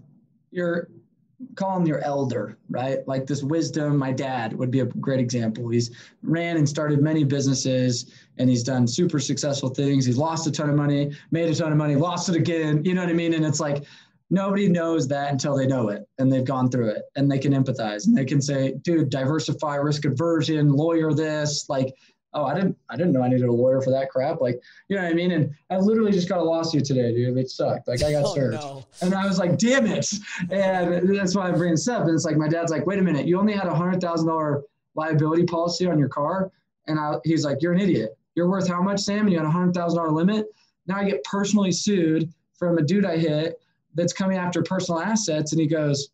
call him your elder, right? Like this wisdom. My dad would be a great example. He's ran and started many businesses, and he's done super successful things. He's lost a ton of money, made a ton of money, lost it again. You know what I mean? And it's like, nobody knows that until they know it and they've gone through it, and they can empathize and they can say, dude, diversify, risk aversion, lawyer this, like, oh, I didn't know I needed a lawyer for that crap. Like, you know what I mean? And I literally just got a lawsuit today, dude. It sucked. Like, I got served. No. And I was like, damn it. And that's why I bring this up. And it's like, my dad's like, wait a minute, you only had $100,000 liability policy on your car. And he's like, you're an idiot. You're worth how much, Sam? And you had a $100,000 limit. Now I get personally sued from a dude I hit that's coming after personal assets. And he goes,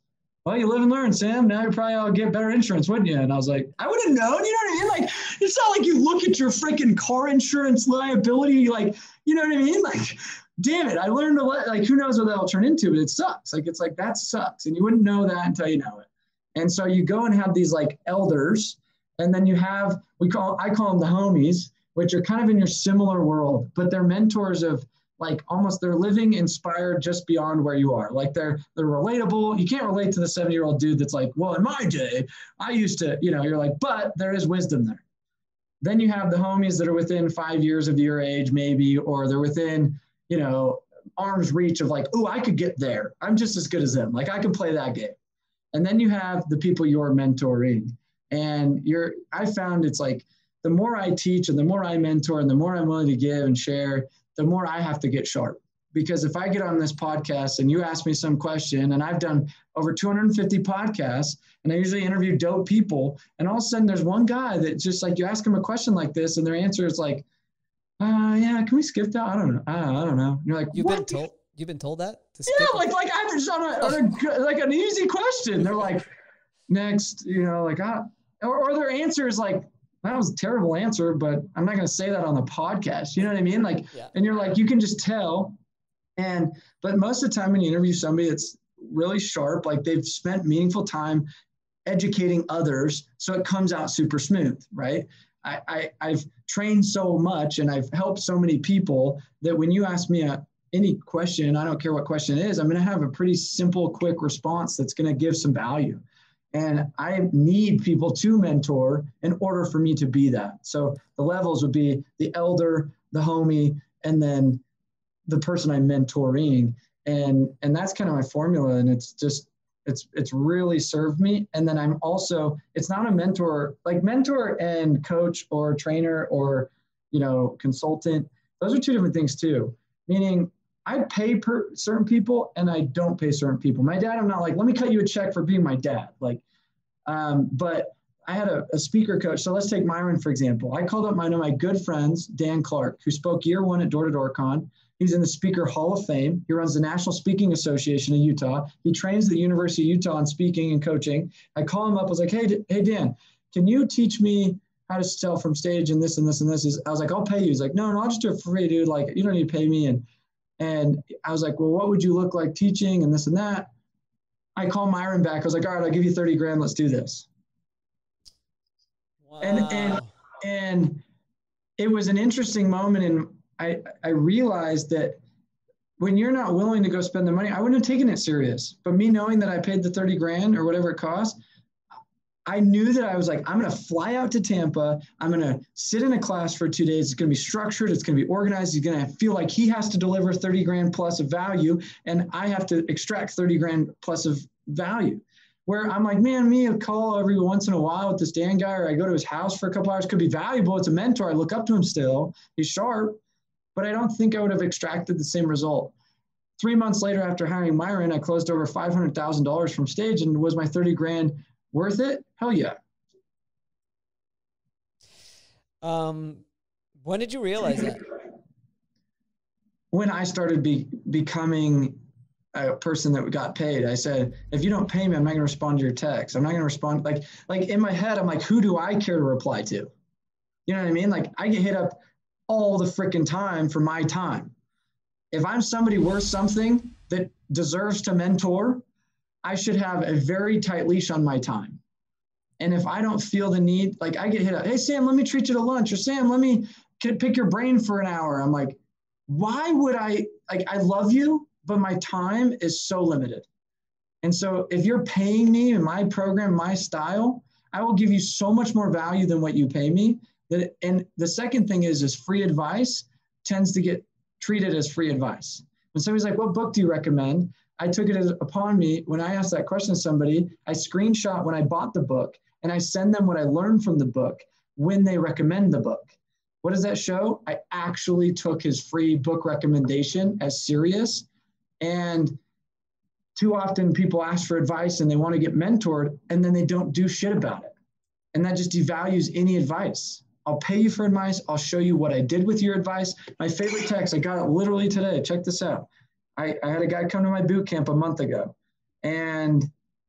well, you live and learn, Sam. Now you probably all get better insurance, wouldn't you? And I was like, I would have known, you know what I mean? Like, it's not like you look at your freaking car insurance liability, like, you know what I mean? Like, damn it, I learned a lot. Like, who knows what that'll turn into, but it sucks. Like, it's like, that sucks. And you wouldn't know that until you know it. And so you go and have these like elders, and then you have, I call them the homies, which are kind of in your similar world, but they're mentors of, like, almost, they're living inspired just beyond where you are. Like, they're relatable. You can't relate to the 70-year-old dude that's like, well, in my day, I used to, you know, you're like, but there is wisdom there. Then you have the homies that are within 5 years of your age, maybe, or they're within, you know, arm's reach of like, oh, I could get there. I'm just as good as them. Like, I can play that game. And then you have the people you're mentoring. And I found it's like, the more I teach and the more I mentor and the more I'm willing to give and share, the more I have to get sharp. Because if I get on this podcast and you ask me some question, and I've done over 250 podcasts, and I usually interview dope people, and all of a sudden there's one guy that just like, you ask him a question like this, and their answer is like, yeah, can we skip that? I don't know. I don't know. And you're like, you've been told that? Yeah, like I'm just on like an easy question. They're like, next, you know, like, or their answer is like, that was a terrible answer, but I'm not going to say that on the podcast. You know what I mean? Like, yeah. And you're like, you can just tell. But most of the time when you interview somebody that's really sharp, like they've spent meaningful time educating others, so it comes out super smooth, right? I've trained so much and I've helped so many people that when you ask me any question, I don't care what question it is, I'm going to have a pretty simple, quick response that's going to give some value. And I need people to mentor in order for me to be that. So the levels would be the elder, the homie, and then the person I'm mentoring. And that's kind of my formula. And it's just, it's really served me. And then I'm also, it's not a mentor, like mentor and coach or trainer or, you know, consultant. Those are two different things too. Meaning I pay certain people and I don't pay certain people. My dad, I'm not like, let me cut you a check for being my dad. Like, but I had a speaker coach. So let's take Myron, for example. I called up one of my good friends, Dan Clark, who spoke year one at Door to Door Con. He's in the Speaker Hall of Fame. He runs the National Speaking Association in Utah. He trains at the University of Utah on speaking and coaching. I call him up. I was like, hey, Dan, can you teach me how to sell from stage and this and this and this? I was like, I'll pay you. He's like, no, I'll just do it for free, dude. Like, you don't need to pay me. And I was like, well, what would you look like teaching and this and that? I call Myron back. I was like, all right, I'll give you 30 grand. Let's do this. Wow. And it was an interesting moment. And I realized that when you're not willing to go spend the money, I wouldn't have taken it serious. But me knowing that I paid the 30 grand or whatever it cost, I knew that I was like, I'm going to fly out to Tampa. I'm going to sit in a class for 2 days. It's going to be structured. It's going to be organized. He's going to feel like he has to deliver 30 grand plus of value. And I have to extract 30 grand plus of value. Where I'm like, man, me a call every once in a while with this Dan guy, or I go to his house for a couple hours, could be valuable. It's a mentor. I look up to him still. He's sharp, but I don't think I would have extracted the same result. 3 months later, after hiring Myron, I closed over $500,000 from stage. And was my 30 grand worth it? Hell yeah. When did you realize that? When I started becoming a person that got paid. I said, if you don't pay me, I'm not going to respond to your text. I'm not going to respond. Like in my head, I'm like, who do I care to reply to? You know what I mean? Like, I get hit up all the freaking time for my time. If I'm somebody worth something that deserves to mentor, I should have a very tight leash on my time. And if I don't feel the need, like I get hit up, hey, Sam, let me treat you to lunch, or Sam, let me pick your brain for an hour. I'm like, why would I love you, but my time is so limited. And so if you're paying me in my program, my style, I will give you so much more value than what you pay me. And the second thing is free advice tends to get treated as free advice. When somebody's like, what book do you recommend? I took it as upon me. When I asked that question to somebody, I screenshot when I bought the book and I send them what I learned from the book when they recommend the book. What does that show? I actually took his free book recommendation as serious. And too often people ask for advice and they want to get mentored and then they don't do shit about it. And that just devalues any advice. I'll pay you for advice. I'll show you what I did with your advice. My favorite text, I got it literally today. Check this out. I had a guy come to my boot camp a month ago. And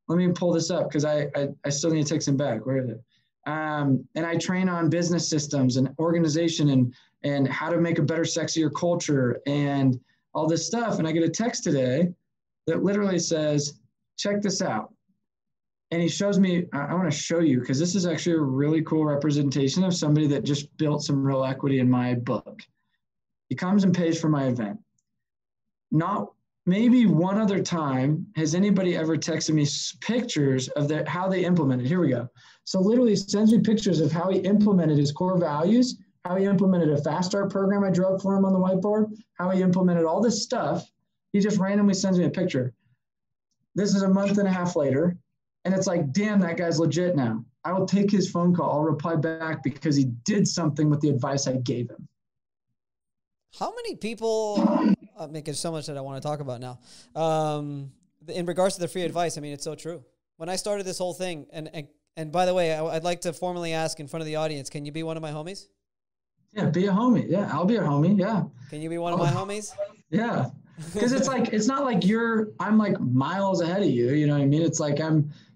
let me pull this up because I still need to text him back. Where is it? And I train on business systems and organization and how to make a better, sexier culture and all this stuff. And I get a text today that literally says, check this out. And he shows me, I want to show you because this is actually a really cool representation of somebody that just built some real equity in my book. He comes and pays for my event. Not maybe one other time has anybody ever texted me pictures of how they implemented. Here we go. So literally sends me pictures of how he implemented his core values, how he implemented a fast start program I drove for him on the whiteboard, how he implemented all this stuff. He just randomly sends me a picture. This is a month and a half later. And it's like, damn, that guy's legit now. I will take his phone call. I'll reply back because he did something with the advice I gave him. How many people, there's so much that I want to talk about now. In regards to the free advice, I mean, it's so true. When I started this whole thing, and by the way, I'd like to formally ask in front of the audience, can you be one of my homies? Yeah, be a homie. Yeah, I'll be a homie. Yeah. Can you be one of my homies? Yeah. Because it's like, it's not like I'm like miles ahead of you. You know what I mean? It's like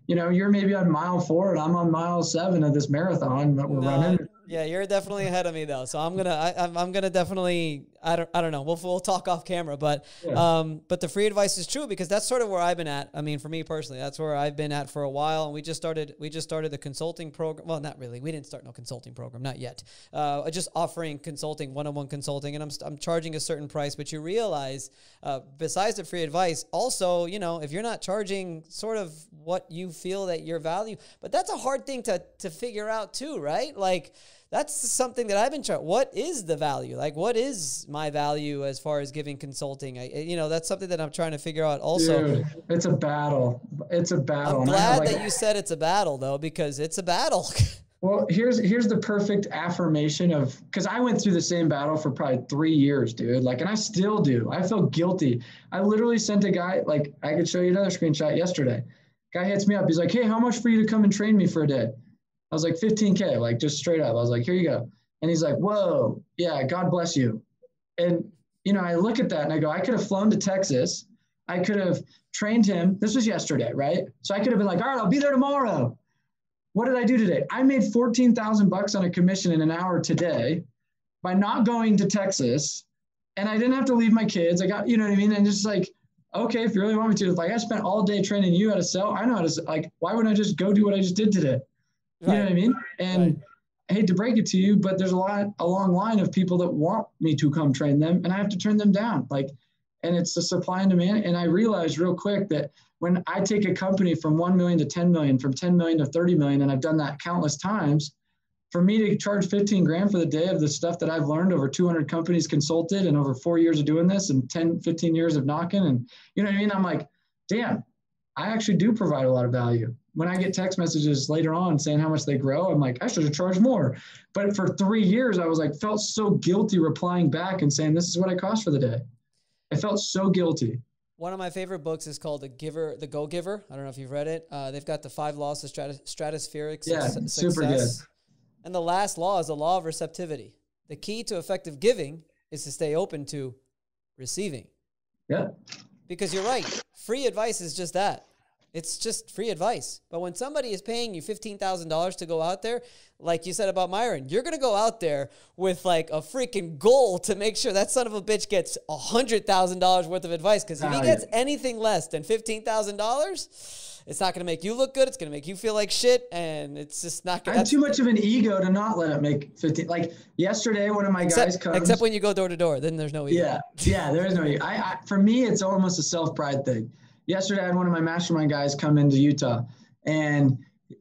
you're maybe on mile 4 and I'm on mile 7 of this marathon that we're running. Yeah, you're definitely ahead of me though. So I'm gonna definitely, I don't know. We'll talk off camera, but but the free advice is true because that's sort of where I've been at. I mean, for me personally, that's where I've been at for a while. And we just started the consulting program. Well, not really. We didn't start no consulting program, not yet. Just offering consulting, one-on-one consulting, and I'm charging a certain price. But you realize, besides the free advice, also, if you're not charging sort of what you feel that your value, but that's a hard thing to figure out too, right? Like, that's something that I've been trying. What is the value? Like, what is my value as far as giving consulting? That's something that I'm trying to figure out also. Dude, it's a battle. It's a battle. I'm glad that you said it's a battle, though, because it's a battle. Well, here's the perfect affirmation because I went through the same battle for probably 3 years, dude. Like, and I still do. I feel guilty. I literally sent a guy, like, I could show you another screenshot yesterday. Guy hits me up. He's like, hey, how much for you to come and train me for a day? I was like, 15K, like just straight up. I was like, here you go. And he's like, whoa, yeah, God bless you. And, I look at that and I go, I could have flown to Texas. I could have trained him. This was yesterday, right? So I could have been like, all right, I'll be there tomorrow. What did I do today? I made $14,000 on a commission in an hour today by not going to Texas. And I didn't have to leave my kids. I got, you know what I mean? And just like, okay, if you really want me to, like I spent all day training you how to sell. I know how to, like, why wouldn't I just go do what I just did today? You know what I mean? And I hate to break it to you, but there's a long line of people that want me to come train them and I have to turn them down. Like, and it's the supply and demand. And I realized real quick that when I take a company from 1 million to 10 million, from 10 million to 30 million, and I've done that countless times, for me to charge 15 grand for the day of the stuff that I've learned over 200 companies consulted and over 4 years of doing this and 10, 15 years of knocking. And you know what I mean? I'm like, damn, I actually do provide a lot of value. When I get text messages later on saying how much they grow, I'm like, I should have charged more. But for 3 years, I was like, felt so guilty replying back and saying, this is what I cost for the day. I felt so guilty. One of my favorite books is called The Go-Giver. I don't know if you've read it. They've got the 5 laws of stratospheric success. Super good. And the last law is the law of receptivity. The key to effective giving is to stay open to receiving. Yeah. Because you're right. Free advice is just that. It's just free advice. But when somebody is paying you $15,000 to go out there, like you said about Myron, you're going to go out there with like a freaking goal to make sure that son of a bitch gets $100,000 worth of advice. Because if he gets anything less than $15,000, it's not going to make you look good. It's going to make you feel like shit. And it's just not going to... I have too much of an ego to not let it make 15. Like yesterday, one of my guys comes... Except when you go door to door, then there's no ego. Yeah, there is no ego. For me, it's almost a self-pride thing. yesterday I had one of my mastermind guys come into Utah, and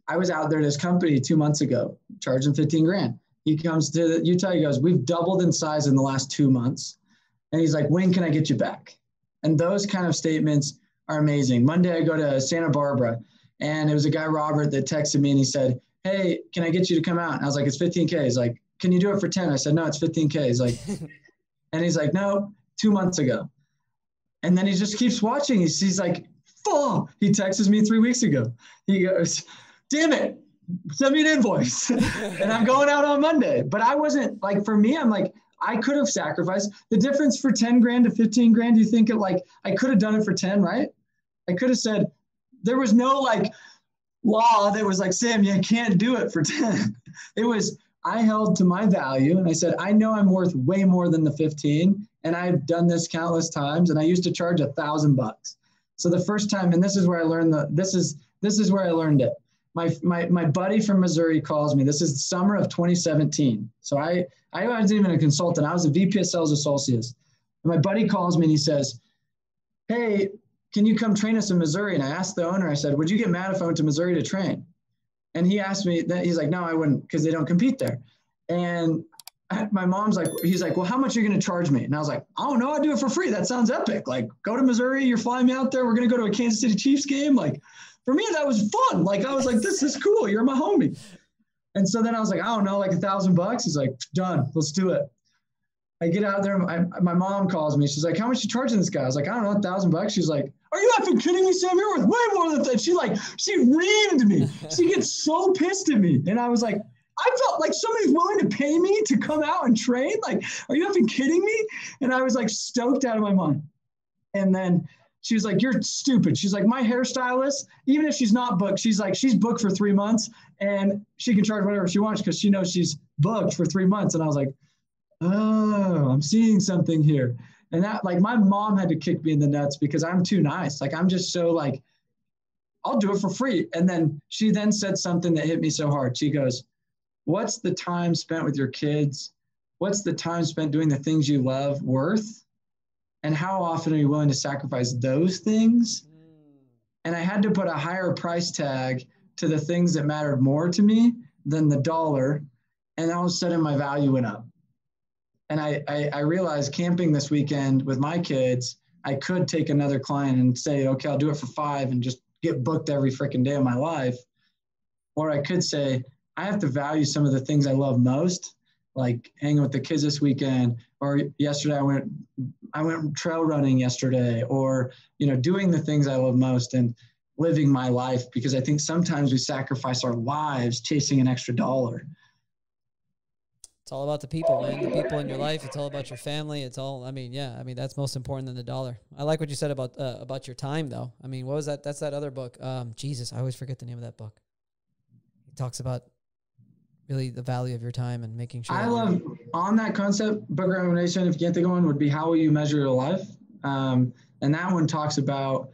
I was out there at his company 2 months ago, charging 15 grand. He comes to Utah. He goes, we've doubled in size in the last 2 months. And he's like, when can I get you back? And those kind of statements are amazing. Monday, I go to Santa Barbara, and it was a guy, Robert, that texted me, and he said, hey, can I get you to come out? And I was like, it's 15K. He's like, can you do it for 10? I said, no, it's 15K. He's like, and he's like, no, 2 months ago. And then he just keeps watching. He's like, oh, he texts me 3 weeks ago. He goes, damn it, send me an invoice. And I'm going out on Monday. But I wasn't like, for me, I'm like, I could have sacrificed the difference for 10 grand to 15 grand. You think it like, I could have done it for 10, right? I could have said, there was no like law that was like, Sam, you can't do it for 10. It was, I held to my value. And I said, I know I'm worth way more than the 15. And I've done this countless times. And I used to charge $1,000. So the first time, and this is where I learned this is where I learned it. My buddy from Missouri calls me. This is the summer of 2017. So I wasn't even a consultant. I was a VP of Sales Associates. And my buddy calls me and he says, hey, can you come train us in Missouri? And I asked the owner, I said, would you get mad if I went to Missouri to train? And he asked me that. He's like, no, I wouldn't, because they don't compete there. And my mom's like, he's like, well, how much are you going to charge me? And I was like, I don't know. I'll do it for free. That sounds epic. Like, go to Missouri. You're flying me out there. We're going to go to a Kansas City Chiefs game. Like, for me, that was fun. Like, I was like, this is cool. You're my homie. And so then I was like, I don't know, like $1,000. He's like, done. Let's do it. I get out there. My mom calls me. She's like, how much you charging this guy? I was like, I don't know, $1,000. She's like, are you effing kidding me, Sam? You're worth way more than that. She reamed me. She gets so pissed at me. And I was like, I felt like somebody's willing to pay me to come out and train. Like, are you effing kidding me? And I was like stoked out of my mind. And then she was like, you're stupid. She's like, my hairstylist, even if she's not booked, she's like, she's booked for 3 months and she can charge whatever she wants because she knows she's booked for 3 months. And I was like, oh, I'm seeing something here. And that, like, my mom had to kick me in the nuts because I'm too nice. Like, I'm just so like, I'll do it for free. And then she then said something that hit me so hard. She goes, what's the time spent with your kids? What's the time spent doing the things you love worth? And how often are you willing to sacrifice those things? And I had to put a higher price tag to the things that mattered more to me than the dollar. And all of a sudden my value went up. And I realized camping this weekend with my kids, I could take another client and say, okay, I'll do it for 5 and just get booked every freaking day of my life. Or I could say, I have to value some of the things I love most, like hanging with the kids this weekend, or yesterday I went trail running yesterday, or, doing the things I love most and living my life, because I think sometimes we sacrifice our lives chasing an extra dollar. It's all about the people, man. The people in your life. It's all about your family. It's all, that's most important than the dollar. I like what you said about your time, though. I mean, what was that? That's that other book. Jesus, I always forget the name of that book. He talks about really the value of your time and making sure. I love, on that concept, book recommendation, if you can't think of one, would be How Will You Measure Your Life? And that one talks about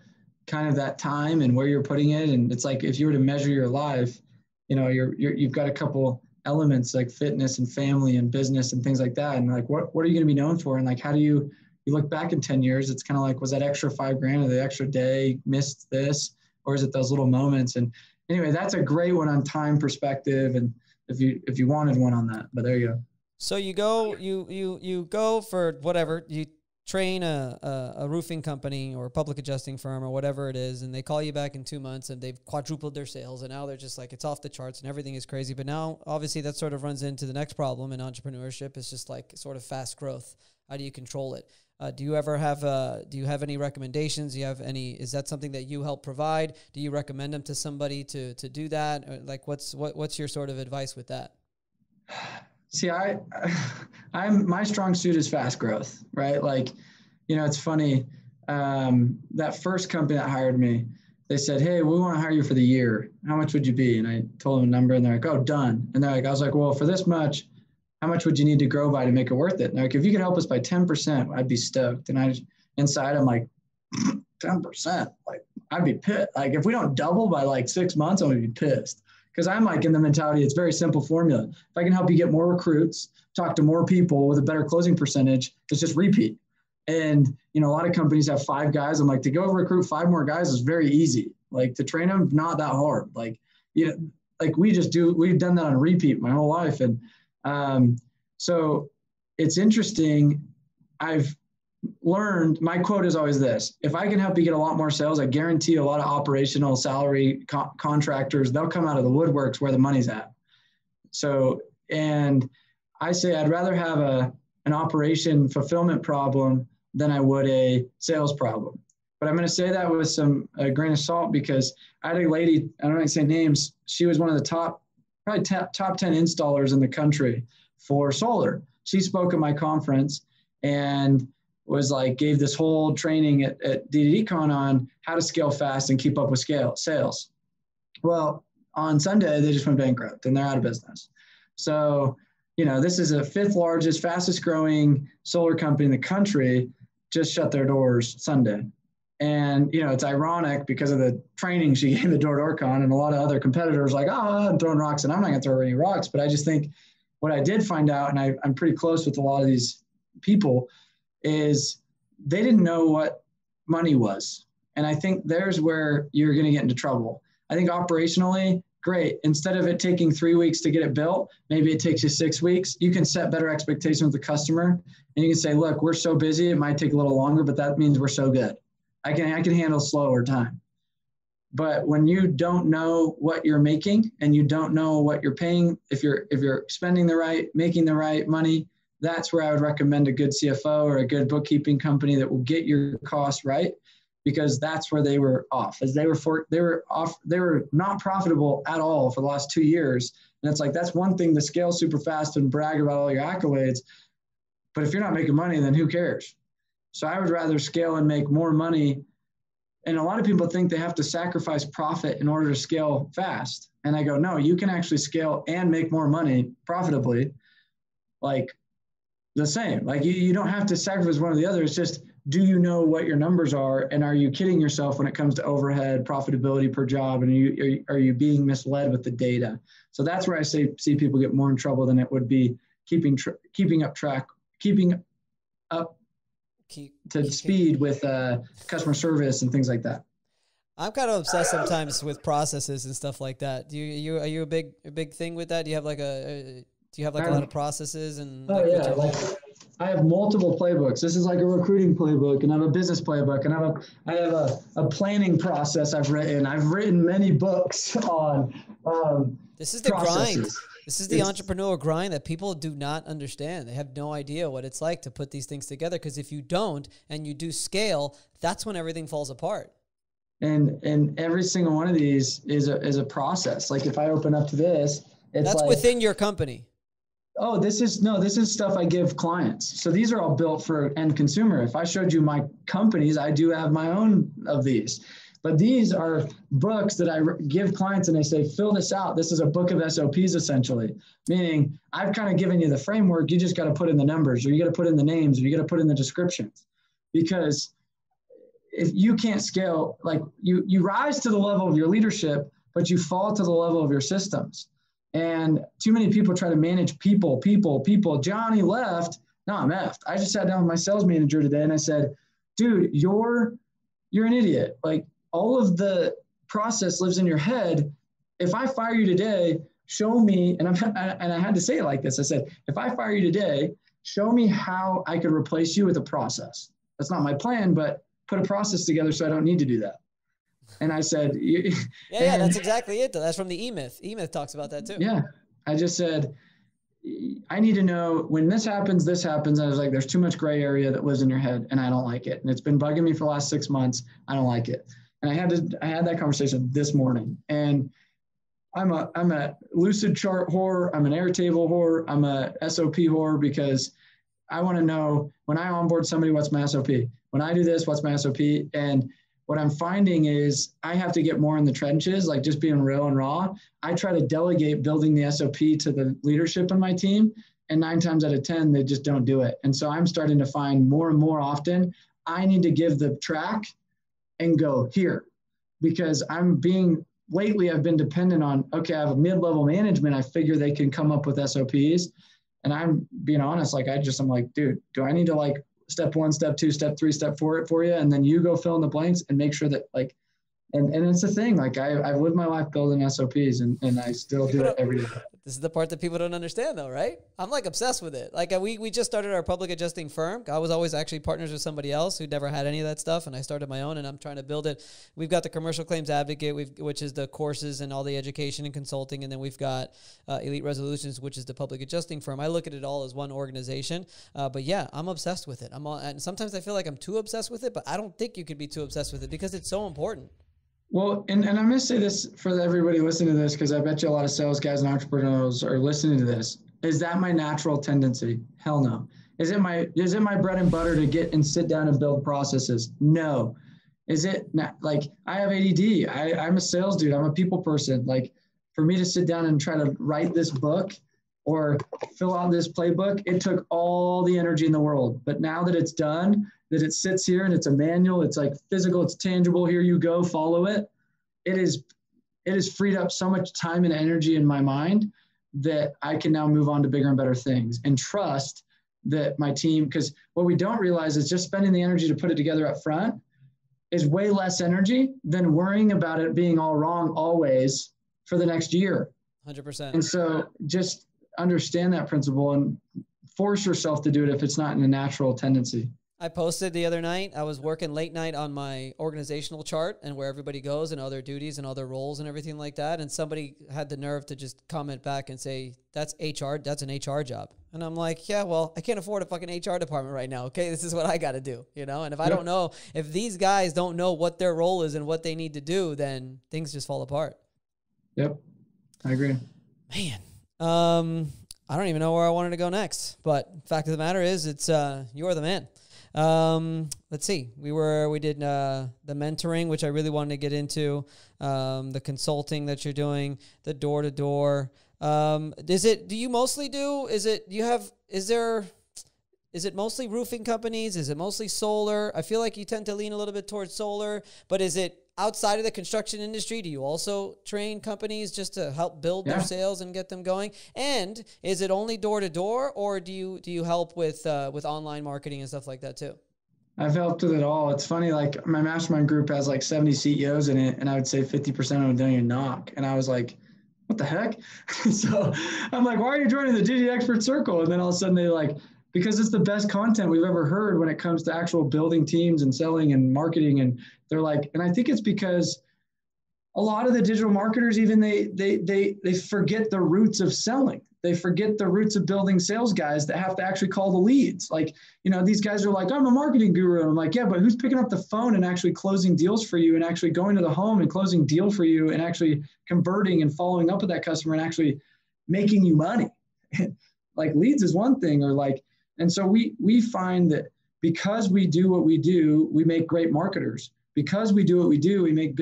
kind of that time and where you're putting it. And it's like, if you were to measure your life, you've got a couple elements like fitness and family and business and things like that. And like, what are you going to be known for? And like, how do you look back in 10 years? It's kind of like, was that extra $5,000 or the extra day missed this, or is it those little moments? And anyway, that's a great one on time perspective. And if you wanted one on that, but there you go. So you go for whatever, you train a roofing company or a public adjusting firm or whatever it is, and they call you back in 2 months and they've quadrupled their sales, and now they're just like, it's off the charts and everything is crazy. But now obviously that sort of runs into the next problem in entrepreneurship. It's just like sort of fast growth. How do you control it? Do you have any recommendations? Is that something that you help provide? Do you recommend them to somebody to do that? Or like, what's your sort of advice with that? See, my strong suit is fast growth, right? Like, it's funny. That first company that hired me, they said, hey, we want to hire you for the year. How much would you be? And I told them a number, and they're like, oh, done. And I was like, well, for this much, how much would you need to grow by to make it worth it? And like, if you could help us by 10%, I'd be stoked. And inside, I'm like, 10%, like, I'd be pissed. Like, if we don't double by like 6 months, I'm gonna be pissed. Because I'm like in the mentality, it's very simple formula. If I can help you get more recruits, talk to more people with a better closing percentage, it's just repeat. And, you know, a lot of companies have 5 guys. I'm like, to go recruit 5 more guys is very easy. Like to train them, not that hard. Like, you know, like we've done that on repeat my whole life. And so it's interesting. I've learned, my quote is always this: if I can help you get a lot more sales, I guarantee a lot of operational salary contractors, they'll come out of the woodworks where the money's at. So, and I say I'd rather have an operation fulfillment problem than I would a sales problem. But I'm going to say that with a grain of salt, because I had a lady, I don't want to say names, she was one of the probably top 10 installers in the country for solar. She spoke at my conference and was like, gave this whole training at D2D Con on how to scale fast and keep up with sales. Well, on Sunday, they just went bankrupt and they're out of business. So, you know, this is a 5th largest, fastest growing solar company in the country, just shut their doors Sunday. And, you know, it's ironic because of the training she gave the door-to-door con, and a lot of other competitors like, oh, I'm throwing rocks, and I'm not going to throw any rocks. But I just think what I did find out, and I'm pretty close with a lot of these people, is they didn't know what money was. And I think there's where you're going to get into trouble. I think operationally, great. Instead of it taking 3 weeks to get it built, maybe it takes you 6 weeks. You can set better expectations with the customer, and you can say, look, we're so busy, it might take a little longer, but that means we're so good. I can handle slower time. But when you don't know what you're making and you don't know what you're paying, if you're spending making the right money, that's where I would recommend a good CFO or a good bookkeeping company that will get your costs right, because that's where they were off. As they were not profitable at all for the last 2 years. And it's like, that's one thing to scale super fast and brag about all your accolades. But if you're not making money, then who cares? So I would rather scale and make more money. And a lot of people think they have to sacrifice profit in order to scale fast. And I go, no, you can actually scale and make more money profitably, like the same. Like you don't have to sacrifice one or the other. It's just, do you know what your numbers are? And are you kidding yourself when it comes to overhead, profitability per job? And are you being misled with the data? So that's where I see people get more in trouble than it would be keeping up to speed with customer service and things like that. I'm kind of obsessed sometimes with processes and stuff like that. Are you a big thing with that? Do you have like a lot of processes and? Oh yeah, like I have multiple playbooks. This is like a recruiting playbook, and I have a business playbook, and I have a planning process I've written. I've written many books on. This is the processes. grind. This is the entrepreneurial grind that people do not understand. They have no idea what it's like to put these things together, because if you don't and you do scale, that's when everything falls apart. And every single one of these is a process. Like if I open up to this, it's that's like, within your company. Oh, this is stuff I give clients. So these are all built for end consumer. If I showed you my companies, I do have my own of these. But these are books that I give clients, and I say, fill this out. This is a book of SOPs, essentially, meaning I've kind of given you the framework. You just got to put in the numbers, or you got to put in the names, or you got to put in the descriptions. Because if you can't scale, like you rise to the level of your leadership, but you fall to the level of your systems. And too many people try to manage people. Johnny left. No, I'm effed. I just sat down with my sales manager today, and I said, dude, you're an idiot. Like, all of the process lives in your head. If I fire you today, show me, and I had to say it like this. I said, if I fire you today, show me how I could replace you with a process. That's not my plan, but put a process together so I don't need to do that. And I said, yeah, that's exactly it. That's from the E-Myth. E-Myth talks about that too. Yeah. I just said, I need to know when this happens. And I was like, there's too much gray area that lives in your head, and I don't like it. And it's been bugging me for the last 6 months. I don't like it. And I had that conversation this morning, and I'm a lucid chart whore. I'm an Airtable whore. I'm a SOP whore, because I want to know when I onboard somebody, what's my SOP? When I do this, what's my SOP? And what I'm finding is I have to get more in the trenches, like just being real and raw. I try to delegate building the SOP to the leadership on my team, and 9 times out of 10, they just don't do it. And so I'm starting to find more and more often, I need to give the track and go here, because lately I've been dependent on, okay, I have a mid-level management. I figure they can come up with SOPs. And I'm being honest, I'm like, dude, do I need to step 1, step 2, step 3, step 4 for you. And then you go fill in the blanks and make sure that like, and it's a thing. Like I've lived my life building SOPs and I still do it every day. This is the part that people don't understand though, right? I'm like obsessed with it. Like we just started our public adjusting firm. I was always actually partners with somebody else who never had any of that stuff. And I started my own and I'm trying to build it. We've got the commercial claims advocate, which is the courses and all the education and consulting. And then we've got Elite Resolutions, which is the public adjusting firm. I look at it all as one organization. But yeah, I'm obsessed with it. And sometimes I feel like I'm too obsessed with it, but I don't think you could be too obsessed with it because it's so important. Well, and I'm going to say this for everybody listening to this, because I bet you a lot of sales guys and entrepreneurs are listening to this. Is that my natural tendency? Hell no. Is it my bread and butter to get and sit down and build processes? No. Is it not, like I have ADD? I'm a sales dude. I'm a people person. Like for me to sit down and try to write this book or fill out this playbook, it took all the energy in the world. But now that it's done, that it sits here and it's a manual, it's like physical, it's tangible, here you go, follow it. It has freed up so much time and energy in my mind that I can now move on to bigger and better things and trust that my team, because what we don't realize is just spending the energy to put it together up front is way less energy than worrying about it being all wrong always for the next year. 100%. And so just understand that principle and force yourself to do it if it's not in a natural tendency. I posted the other night, I was working late night on my organizational chart and where everybody goes and other duties and other roles and everything like that. And somebody had the nerve to just comment back and say, that's HR, that's an HR job. And I'm like, yeah, well, I can't afford a fucking HR department right now. Okay. This is what I got to do, you know? And if I don't know, if these guys don't know what their role is and what they need to do, then things just fall apart. Yep. I agree. Man. I don't even know where I wanted to go next, but fact of the matter is it's, you're the man. Let's see. We did the mentoring, which I really wanted to get into, the consulting that you're doing, the door-to-door. Is it mostly roofing companies? Is it mostly solar? I feel like you tend to lean a little bit towards solar, but is it outside of the construction industry? Do you also train companies just to help build their sales and get them going? And is it only door to door, or do you help with online marketing and stuff like that too? I've helped with it all. It's funny, like my mastermind group has like 70 CEOs in it, and I would say 50% of them don't even knock. And I was like, what the heck? So I'm like, why are you joining the DD Expert Circle? And then all of a sudden they like, because it's the best content we've ever heard when it comes to actual building teams and selling and marketing. And they're like, and I think it's because a lot of the digital marketers, even they forget the roots of selling. They forget the roots of building sales guys that have to actually call the leads. Like, you know, these guys are like, I'm a marketing guru. And I'm like, yeah, but who's picking up the phone and actually closing deals for you and actually going to the home and closing deal for you and actually converting and following up with that customer and actually making you money? Like leads is one thing, or like, and so we find that because we do what we do, we make great marketers. Because we do what we do, we make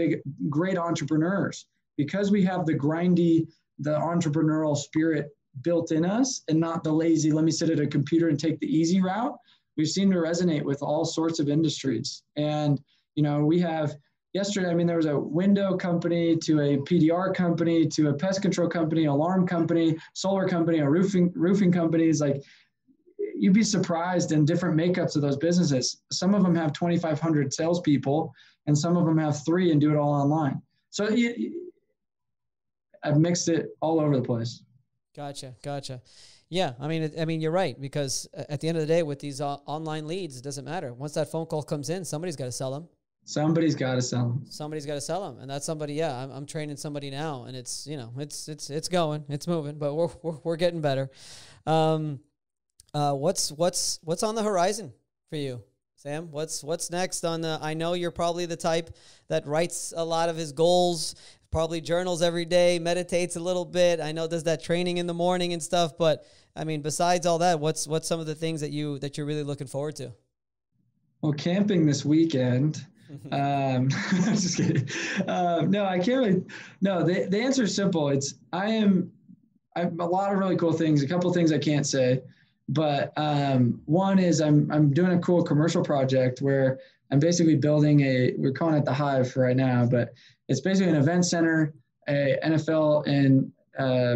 great entrepreneurs. Because we have the entrepreneurial spirit built in us and not the lazy, let me sit at a computer and take the easy route, we seem to resonate with all sorts of industries. And, you know, we have yesterday, I mean, there was a window company to a PDR company to a pest control company, alarm company, solar company, a roofing companies. Like, you'd be surprised in different makeups of those businesses. Some of them have 2,500 salespeople, and some of them have 3 and do it all online. So I've mixed it all over the place. Gotcha. Yeah, I mean, you're right, because at the end of the day, with these online leads, it doesn't matter. Once that phone call comes in, somebody's got to sell them. Somebody's got to sell them. Somebody's got to sell them, and that somebody, yeah, I'm training somebody now, and it's, you know, it's going, it's moving, but we're getting better. What's on the horizon for you, Sam? What's next on the? I know you're probably the type that writes a lot of his goals, probably journals every day, meditates a little bit. I know does that training in the morning and stuff. But I mean, besides all that, what's some of the things that you're really looking forward to? Well, camping this weekend. Just kidding. No, I can't really. No, the answer is simple. I have a lot of really cool things. A couple of things I can't say. But one is I'm doing a cool commercial project where I'm basically building we're calling it the Hive for right now, but it's basically an event center, a NFL and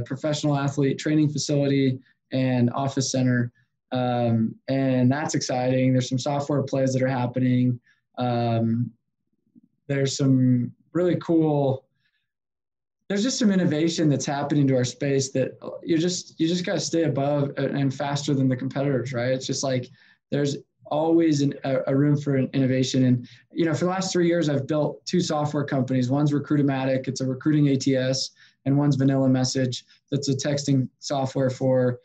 professional athlete training facility and office center And that's exciting. There's some software plays that are happening. There's some really cool, there's just some innovation that's happening to our space that you just got to stay above and faster than the competitors, right? It's just like, there's always a room for innovation. And, for the last 3 years, I've built 2 software companies. One's Recruitomatic. It's a recruiting ATS, and one's Vanilla Message. That's a texting software for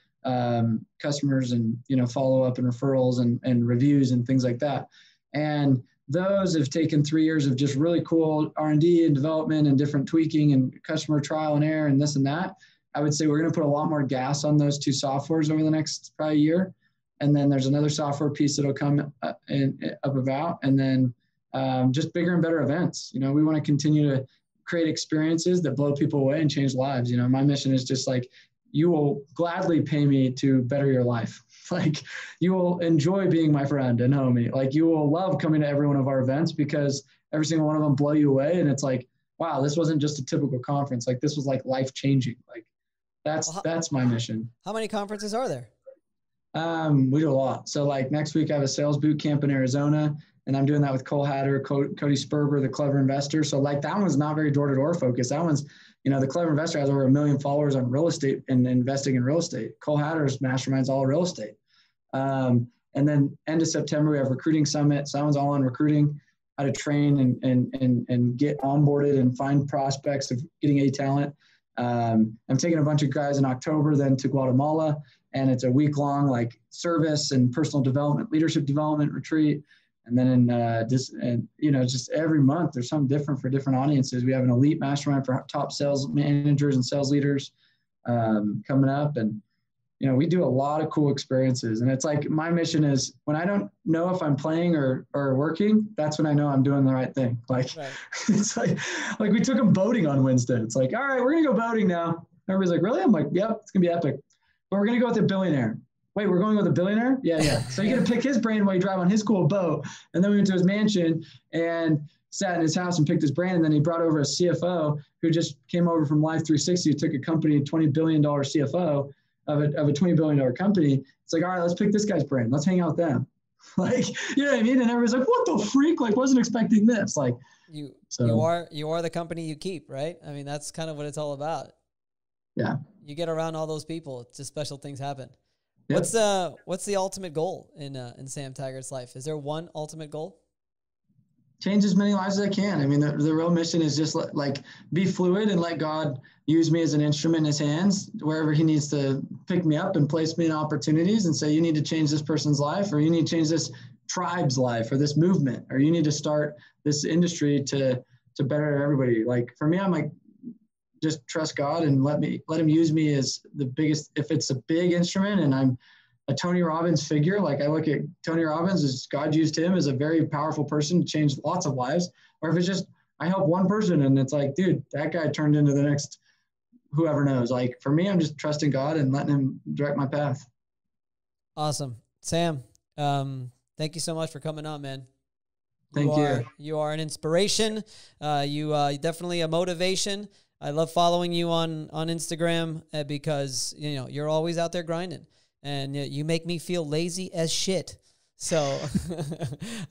customers and, follow-up and referrals and reviews and things like that. And those have taken 3 years of just really cool R&D and development and different tweaking and customer trial and error and this and that. I would say we're going to put a lot more gas on those 2 softwares over the next probably year. And then there's another software piece that'll come up about, and then just bigger and better events. We want to continue to create experiences that blow people away and change lives. My mission is just like, you will gladly pay me to better your life. Like, you will enjoy being my friend and homie. Like, you will love coming to every one of our events because every single one of them blow you away. And it's like, wow, this wasn't just a typical conference. Like, this was like life-changing. Like, that's my mission. How many conferences are there? We do a lot. So like next week I have a sales boot camp in Arizona, and I'm doing that with Cole Hatter, Cody Sperber, the Clever Investor. So like that one's not very door-to-door focused. That one's, the Clever Investor has over 1 million followers on real estate and investing in real estate. Cole Hatter's masterminds all real estate. And then end of September, we have Recruiting Summit. So that one's all on recruiting, how to train and get onboarded and find prospects of getting A talent. I'm taking a bunch of guys in October then to Guatemala, and it's a week-long like service and personal development, leadership development retreat. And then in just every month there's something different for different audiences. We have an elite mastermind for top sales managers and sales leaders coming up, and we do a lot of cool experiences. And it's like, my mission is, when I don't know if I'm playing or working, that's when I know I'm doing the right thing. Like, right. It's like we took them boating on Wednesday. It's like, all right, we're going to go boating now. Everybody's like, really? I'm like, yep, it's going to be epic. But we're going to go with a billionaire. Wait, we're going with a billionaire? Yeah. So you got to pick his brain while you drive on his cool boat. And then we went to his mansion and sat in his house and picked his brain. And then he brought over a CFO who just came over from Life 360, who took a company, $20 billion CFO of a $20 billion company. It's like, all right, let's pick this guy's brain. Let's hang out with them. Like, you know what I mean? And everybody's like, what the freak? Like, wasn't expecting this. Like, you are the company you keep, right? I mean, that's kind of what it's all about. Yeah. You get around all those people, just special things happen. Yep. What's the ultimate goal in Sam Taggart's life? Is there one ultimate goal? Change as many lives as I can. I mean, the real mission is just like be fluid and let God use me as an instrument in his hands wherever he needs to pick me up and place me in opportunities and say, you need to change this person's life, or you need to change this tribe's life, or this movement, or you need to start this industry to better everybody. Like, for me, I'm like, just trust God and let him use me as the biggest. If it's a big instrument and I'm a Tony Robbins figure, like I look at Tony Robbins as God used him as a very powerful person to change lots of lives. Or if it's just, I help one person and it's like, dude, that guy turned into the next whoever knows. Like, for me, I'm just trusting God and letting him direct my path. Awesome. Sam, thank you so much for coming on, man. Thank you. You are an inspiration. You definitely a motivation. I love following you on Instagram because, you're always out there grinding. And you make me feel lazy as shit. So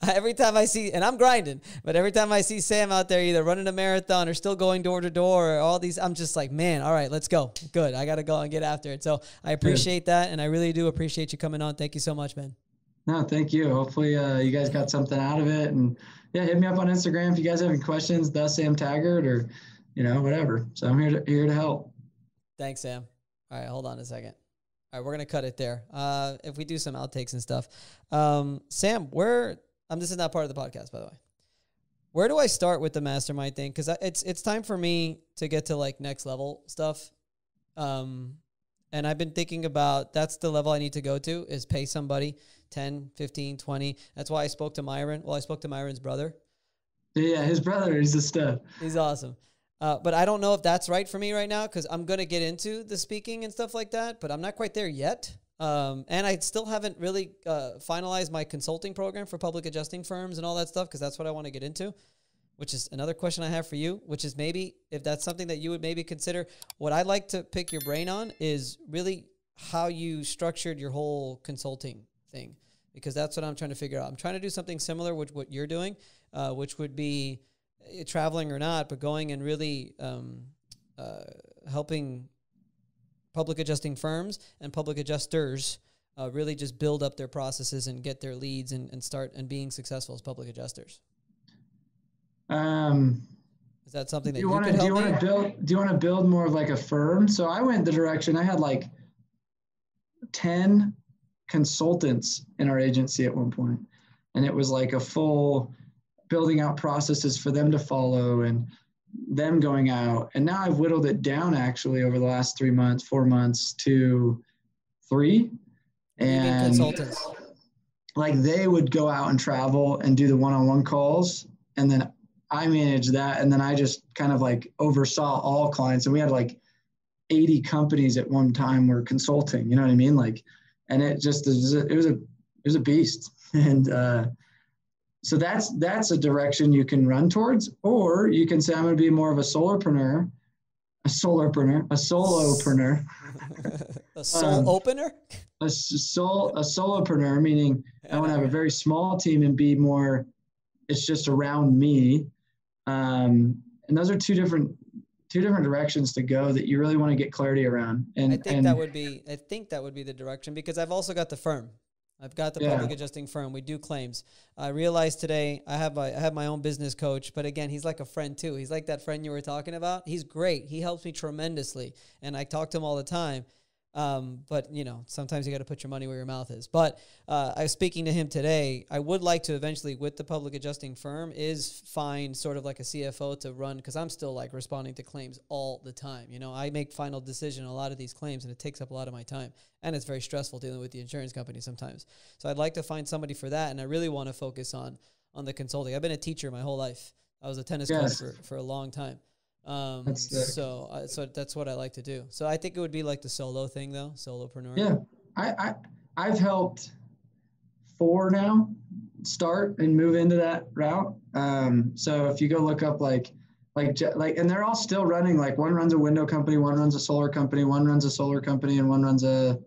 every time I see, and I'm grinding, but every time I see Sam out there either running a marathon or still going door to door or all these, I'm just like, man, all right, let's go. Good. I got to go and get after it. So I appreciate that. And I really do appreciate you coming on. Thank you so much, man. No, thank you. Hopefully you guys got something out of it. And yeah, hit me up on Instagram if you guys have any questions, the Sam Taggart, or, whatever. So I'm here to help. Thanks, Sam. All right, hold on a second. All right, we're going to cut it there. If we do some outtakes and stuff. Sam, this is not part of the podcast, by the way. Where do I start with the mastermind thing? Because it's time for me to get to like next level stuff. And I've been thinking about, that's the level I need to go to, is pay somebody 10, 15, 20. That's why I spoke to Myron. Well, I spoke to Myron's brother. Yeah, his brother is the stuff. He's awesome. But I don't know if that's right for me right now, because I'm going to get into the speaking and stuff like that, but I'm not quite there yet. And I still haven't really finalized my consulting program for public adjusting firms and all that stuff, because that's what I want to get into, which is another question I have for you, which is maybe if that's something that you would maybe consider. What I'd like to pick your brain on is really how you structured your whole consulting thing, because that's what I'm trying to figure out. I'm trying to do something similar with what you're doing, which would be traveling or not, but going and really helping public adjusting firms and public adjusters really just build up their processes and get their leads and start and being successful as public adjusters. Is that something that you could help me? Do you want to build more of like a firm? So I went the direction, I had like 10 consultants in our agency at one point, and it was like a full building out processes for them to follow and them going out. And now I've whittled it down actually over the last 4 months to 3. And consultants, like they would go out and travel and do the one-on-one calls, and then I managed that, and then I just kind of like oversaw all clients, and we had like 80 companies at one time were consulting, you know what I mean? Like, and it was a beast. And so that's a direction you can run towards, or you can say, I'm going to be more of a solopreneur, a solopreneur, a soul opener, a solopreneur, meaning I want to have a very small team and be more, it's just around me. And those are two different directions to go that you really want to get clarity around. And I think that would be the direction, because I've also got the firm. I've got the public adjusting firm. We do claims. I realized today I have my own business coach, but again, he's like a friend too. He's like that friend you were talking about. He's great. He helps me tremendously, and I talk to him all the time. But you know, sometimes you got to put your money where your mouth is. But I was speaking to him today. I would like to eventually, with the public adjusting firm, is find sort of like a CFO to run, because I'm still like responding to claims all the time. You know, I make final decision on a lot of these claims, and it takes up a lot of my time, and it's very stressful dealing with the insurance company sometimes. So I'd like to find somebody for that, and I really want to focus on the consulting. I've been a teacher my whole life. I was a tennis coach for a long time. So that's what I like to do. So I think it would be like the solo thing though, solopreneur. Yeah. I've helped 4 now start and move into that route. So if you go look up like, and they're all still running, like one runs a window company, one runs a solar company, one runs a solar company, and one runs a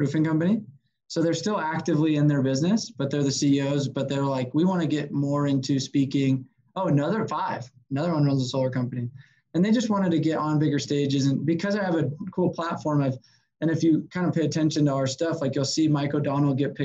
roofing company. So they're still actively in their business, but they're the CEOs, but they're like, we want to get more into speaking. Oh, another one runs a solar company. And they just wanted to get on bigger stages. And because I have a cool platform, and if you kind of pay attention to our stuff, like you'll see Mike O'Donnell get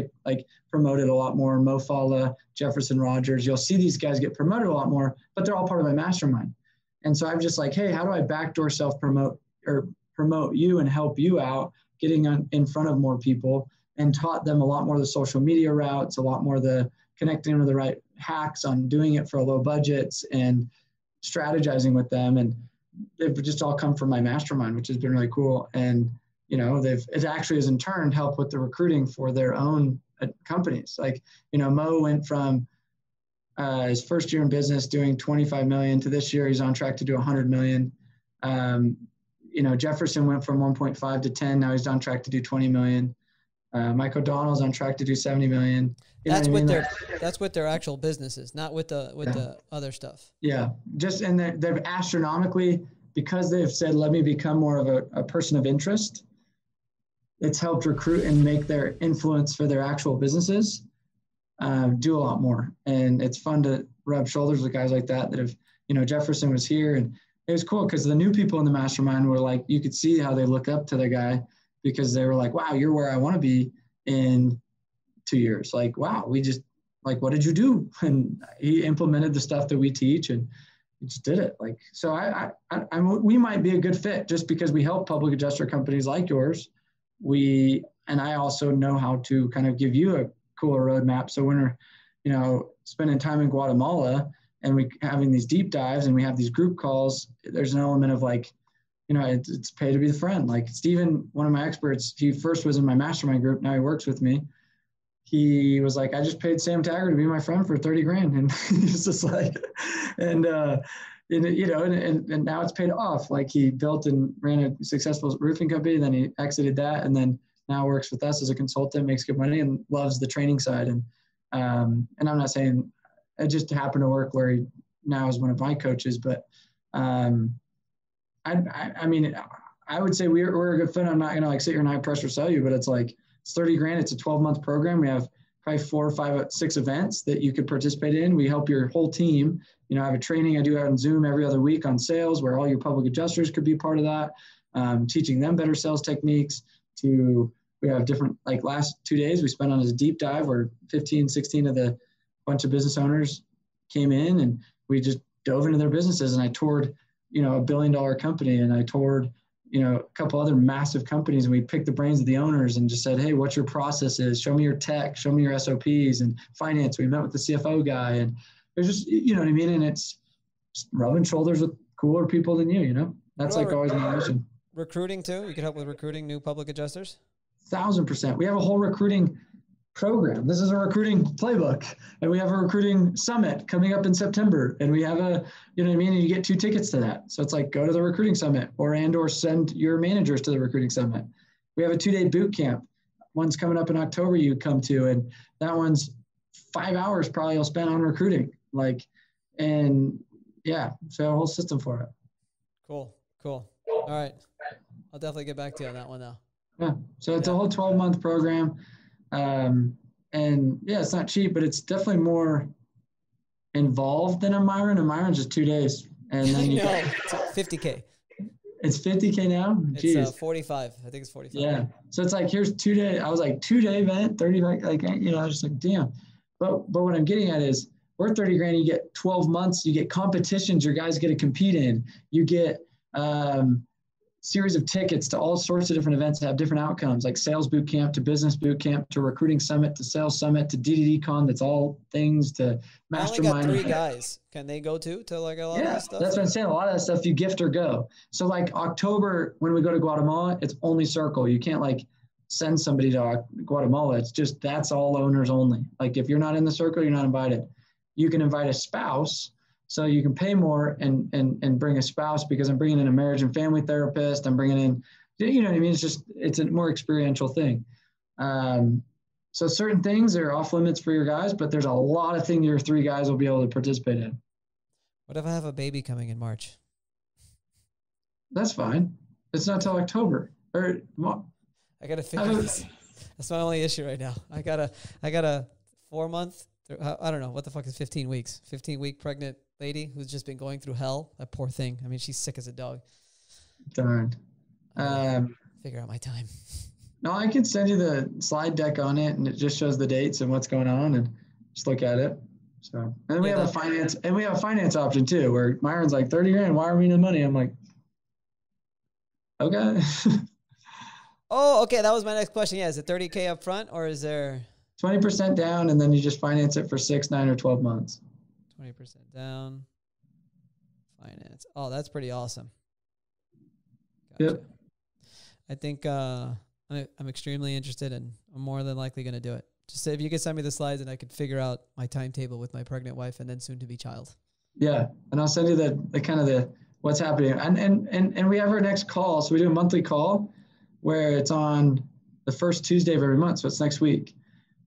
promoted a lot more, Mo Falla, Jefferson Rogers, you'll see these guys get promoted a lot more, but they're all part of my mastermind. And so I'm just like, hey, how do I backdoor self-promote or promote you and help you out getting in front of more people, and taught them a lot more of the social media routes, a lot more the connecting with the right hacks on doing it for low budgets and strategizing with them. And they've just all come from my mastermind, which has been really cool. And, you know, it actually has in turn helped with the recruiting for their own companies. Like, you know, Mo went from his first year in business doing 25 million to this year, he's on track to do 100 million. You know, Jefferson went from 1.5 to 10. Now he's on track to do 20 million. Mike O'Donnell's on track to do 70 million. That's with their actual businesses, not with the other stuff. Yeah. And they've astronomically, because they've said, let me become more of a person of interest. It's helped recruit and make their influence for their actual businesses do a lot more. And it's fun to rub shoulders with guys like that have, you know, Jefferson was here, and it was cool because the new people in the mastermind were like, you could see how they look up to the guy, because they were like, wow, you're where I want to be in 2 years. Like, wow, what did you do? And he implemented the stuff that we teach, and he just did it. Like, so we might be a good fit just because we help public adjuster companies like yours. And I also know how to kind of give you a cooler roadmap. So when we're, you know, spending time in Guatemala and we having these deep dives and we have these group calls, there's an element of like, you know, it's pay to be the friend. Like Steven, one of my experts, he first was in my mastermind group. Now he works with me. He was like, I just paid Sam Taggart to be my friend for 30 grand. And he's just like, and you know, and now it's paid off. Like he built and ran a successful roofing company. Then he exited that, and then now works with us as a consultant, makes good money, and loves the training side. And I'm not saying it just happened to work where he now is one of my coaches, but I mean, I would say we're a good fit. I'm not going to like sit here and high pressure sell you, but it's like, it's 30 grand. It's a 12-month program. We have probably 4 or 5, 6 events that you could participate in. We help your whole team. You know, I have a training I do out on Zoom every other week on sales where all your public adjusters could be part of that, teaching them better sales techniques. We have different, like last 2 days, we spent on a deep dive where 15, 16 of the bunch of business owners came in and we just dove into their businesses. And I toured, you know, $1 billion company, and I toured, you know, a couple other massive companies, and we picked the brains of the owners and just said, hey, what's your processes? Show me your tech, show me your SOPs and finance. We met with the CFO guy, and there's just, you know what I mean? And it's just rubbing shoulders with cooler people than you know, that's like always my mission. Recruiting too? You could help with recruiting new public adjusters? 1,000%. We have a whole recruiting program. This is a recruiting playbook, and we have a recruiting summit coming up in September, and we have a, you know what I mean? And you get 2 tickets to that. So it's like, go to the recruiting summit or send your managers to the recruiting summit. We have a 2-day boot camp. One's coming up in October you come to, and that one's 5 hours probably you'll spend on recruiting. Like, and yeah, so a whole system for it. Cool. All right. I'll definitely get back to you on that one now. Yeah. So it's a whole 12-month program. And yeah, it's not cheap, but it's definitely more involved than a Myron. A Myron's just 2 days. And then you it's $50K. It's $50K now? Jeez. It's 45. I think it's 45. Yeah. So it's like, here's 2 day. I was like, 2-day event, 30, like, you know, I was just like, damn. But what I'm getting at is we're 30 grand, you get 12 months, you get competitions your guys get to compete in. You get, series of tickets to all sorts of different events that have different outcomes, like sales boot camp to business boot camp to recruiting summit to sales summit to D2D con. That's all things to mastermind. I only got 3 guys. Can they go too to like a lot of that stuff? That's what I'm saying. A lot of that stuff you gift or go. So like October, when we go to Guatemala, it's only circle. You can't like send somebody to Guatemala. It's just, that's all owners only. Like if you're not in the circle, you're not invited. You can invite a spouse. So you can pay more and bring a spouse, because I'm bringing in a marriage and family therapist. I'm bringing in, you know what I mean? It's a more experiential thing. So certain things are off limits for your guys, but there's a lot of things your 3 guys will be able to participate in. What if I have a baby coming in March? That's fine. It's not till October. I got to figure this. That's my only issue right now. I got a 4-month, I don't know, what the fuck is 15 weeks? 15-week pregnant lady who's just been going through hell. That poor thing. I mean, she's sick as a dog. Darn. Figure out my time. No, I can send you the slide deck on it, and it just shows the dates and what's going on, and just look at it. So, and then we have a finance option too, where Myron's like 30 grand. Why are we in the money? I'm like, okay. Oh, okay. That was my next question. Yeah, is it 30K up front, or is there 20% down, and then you just finance it for 6, 9, or 12 months. 20% down, finance. Oh, that's pretty awesome. Gotcha. Yep. I think I'm extremely interested, and I'm more than likely going to do it. Just if you could send me the slides, and I could figure out my timetable with my pregnant wife and then soon to be child. Yeah, and I'll send you the kind of the what's happening, and we have our next call. So we do a monthly call where it's on the first Tuesday of every month. So it's next week.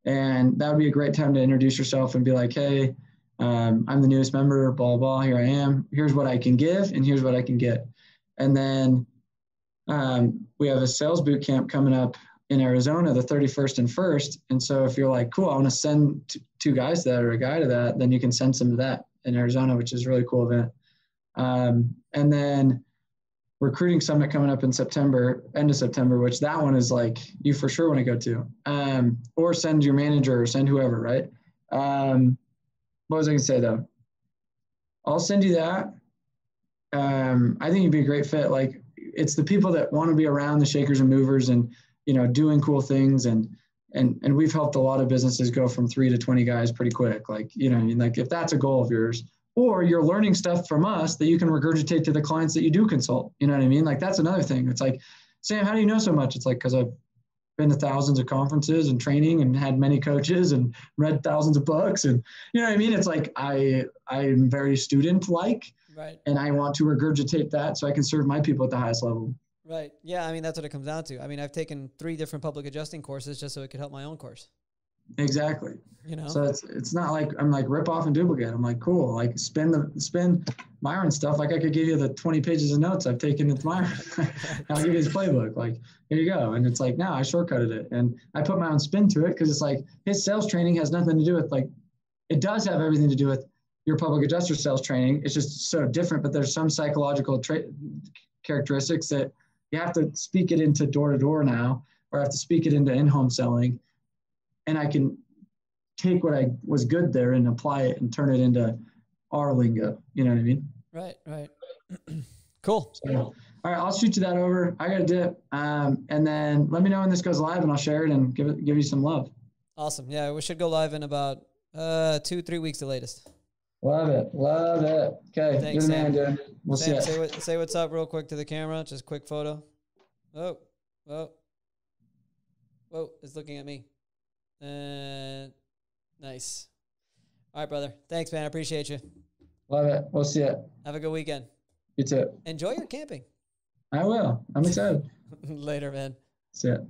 And that would be a great time to introduce yourself and be like, hey, I'm the newest member, blah, blah, here I am. Here's what I can give, and here's what I can get. And then we have a sales boot camp coming up in Arizona, the 31st and 1st. And so if you're like, cool, I want to send 2 guys to that or a guy to that, then you can send some to that in Arizona, which is a really cool event. And then recruiting summit coming up in September, end of September, which that one is like, you for sure want to go to, or send your manager or send whoever, right? What was I going to say though? I'll send you that. I think you'd be a great fit. Like it's the people that want to be around the shakers and movers and, you know, doing cool things. And we've helped a lot of businesses go from 3 to 20 guys pretty quick. Like, you know, like if that's a goal of yours, or you're learning stuff from us that you can regurgitate to the clients that you do consult. You know what I mean? Like that's another thing. It's like, Sam, how do you know so much? It's like, because I've been to thousands of conferences and training and had many coaches and read thousands of books. And you know what I mean? It's like, I'm very student-like, right? And I want to regurgitate that so I can serve my people at the highest level. Right. Yeah. I mean, that's what it comes down to. I mean, I've taken 3 different public adjusting courses just so it could help my own course. Exactly. You know? So it's not like I'm like rip off and duplicate. I'm like, cool, like spin Myron stuff. Like I could give you the 20 pages of notes I've taken with Myron. I'll give you his playbook. Like, here you go. And it's like, no, I shortcutted it. And I put my own spin to it because it's like his sales training has nothing to do with like, it does have everything to do with your public adjuster sales training. It's just so different, but there's some psychological characteristics that you have to speak it into door-to-door now, or I have to speak it into in-home selling. And I can take what I was good there and apply it and turn it into our lingo. You know what I mean? Right. Cool. So, all right, I'll shoot you that over. I got a dip. And then let me know when this goes live and I'll share it and give you some love. Awesome. Yeah, we should go live in about 2-3 weeks the latest. Love it. Okay. Thanks, You're the man, Sam. dude. We'll Sam, see it. say what's up real quick to the camera. Just a quick photo. Whoa, it's looking at me. Nice. All right, brother. Thanks, man. I appreciate you. Love it. We'll see it. Have a good weekend. You too. Enjoy your camping. I will. I'm excited. Later, man. See it.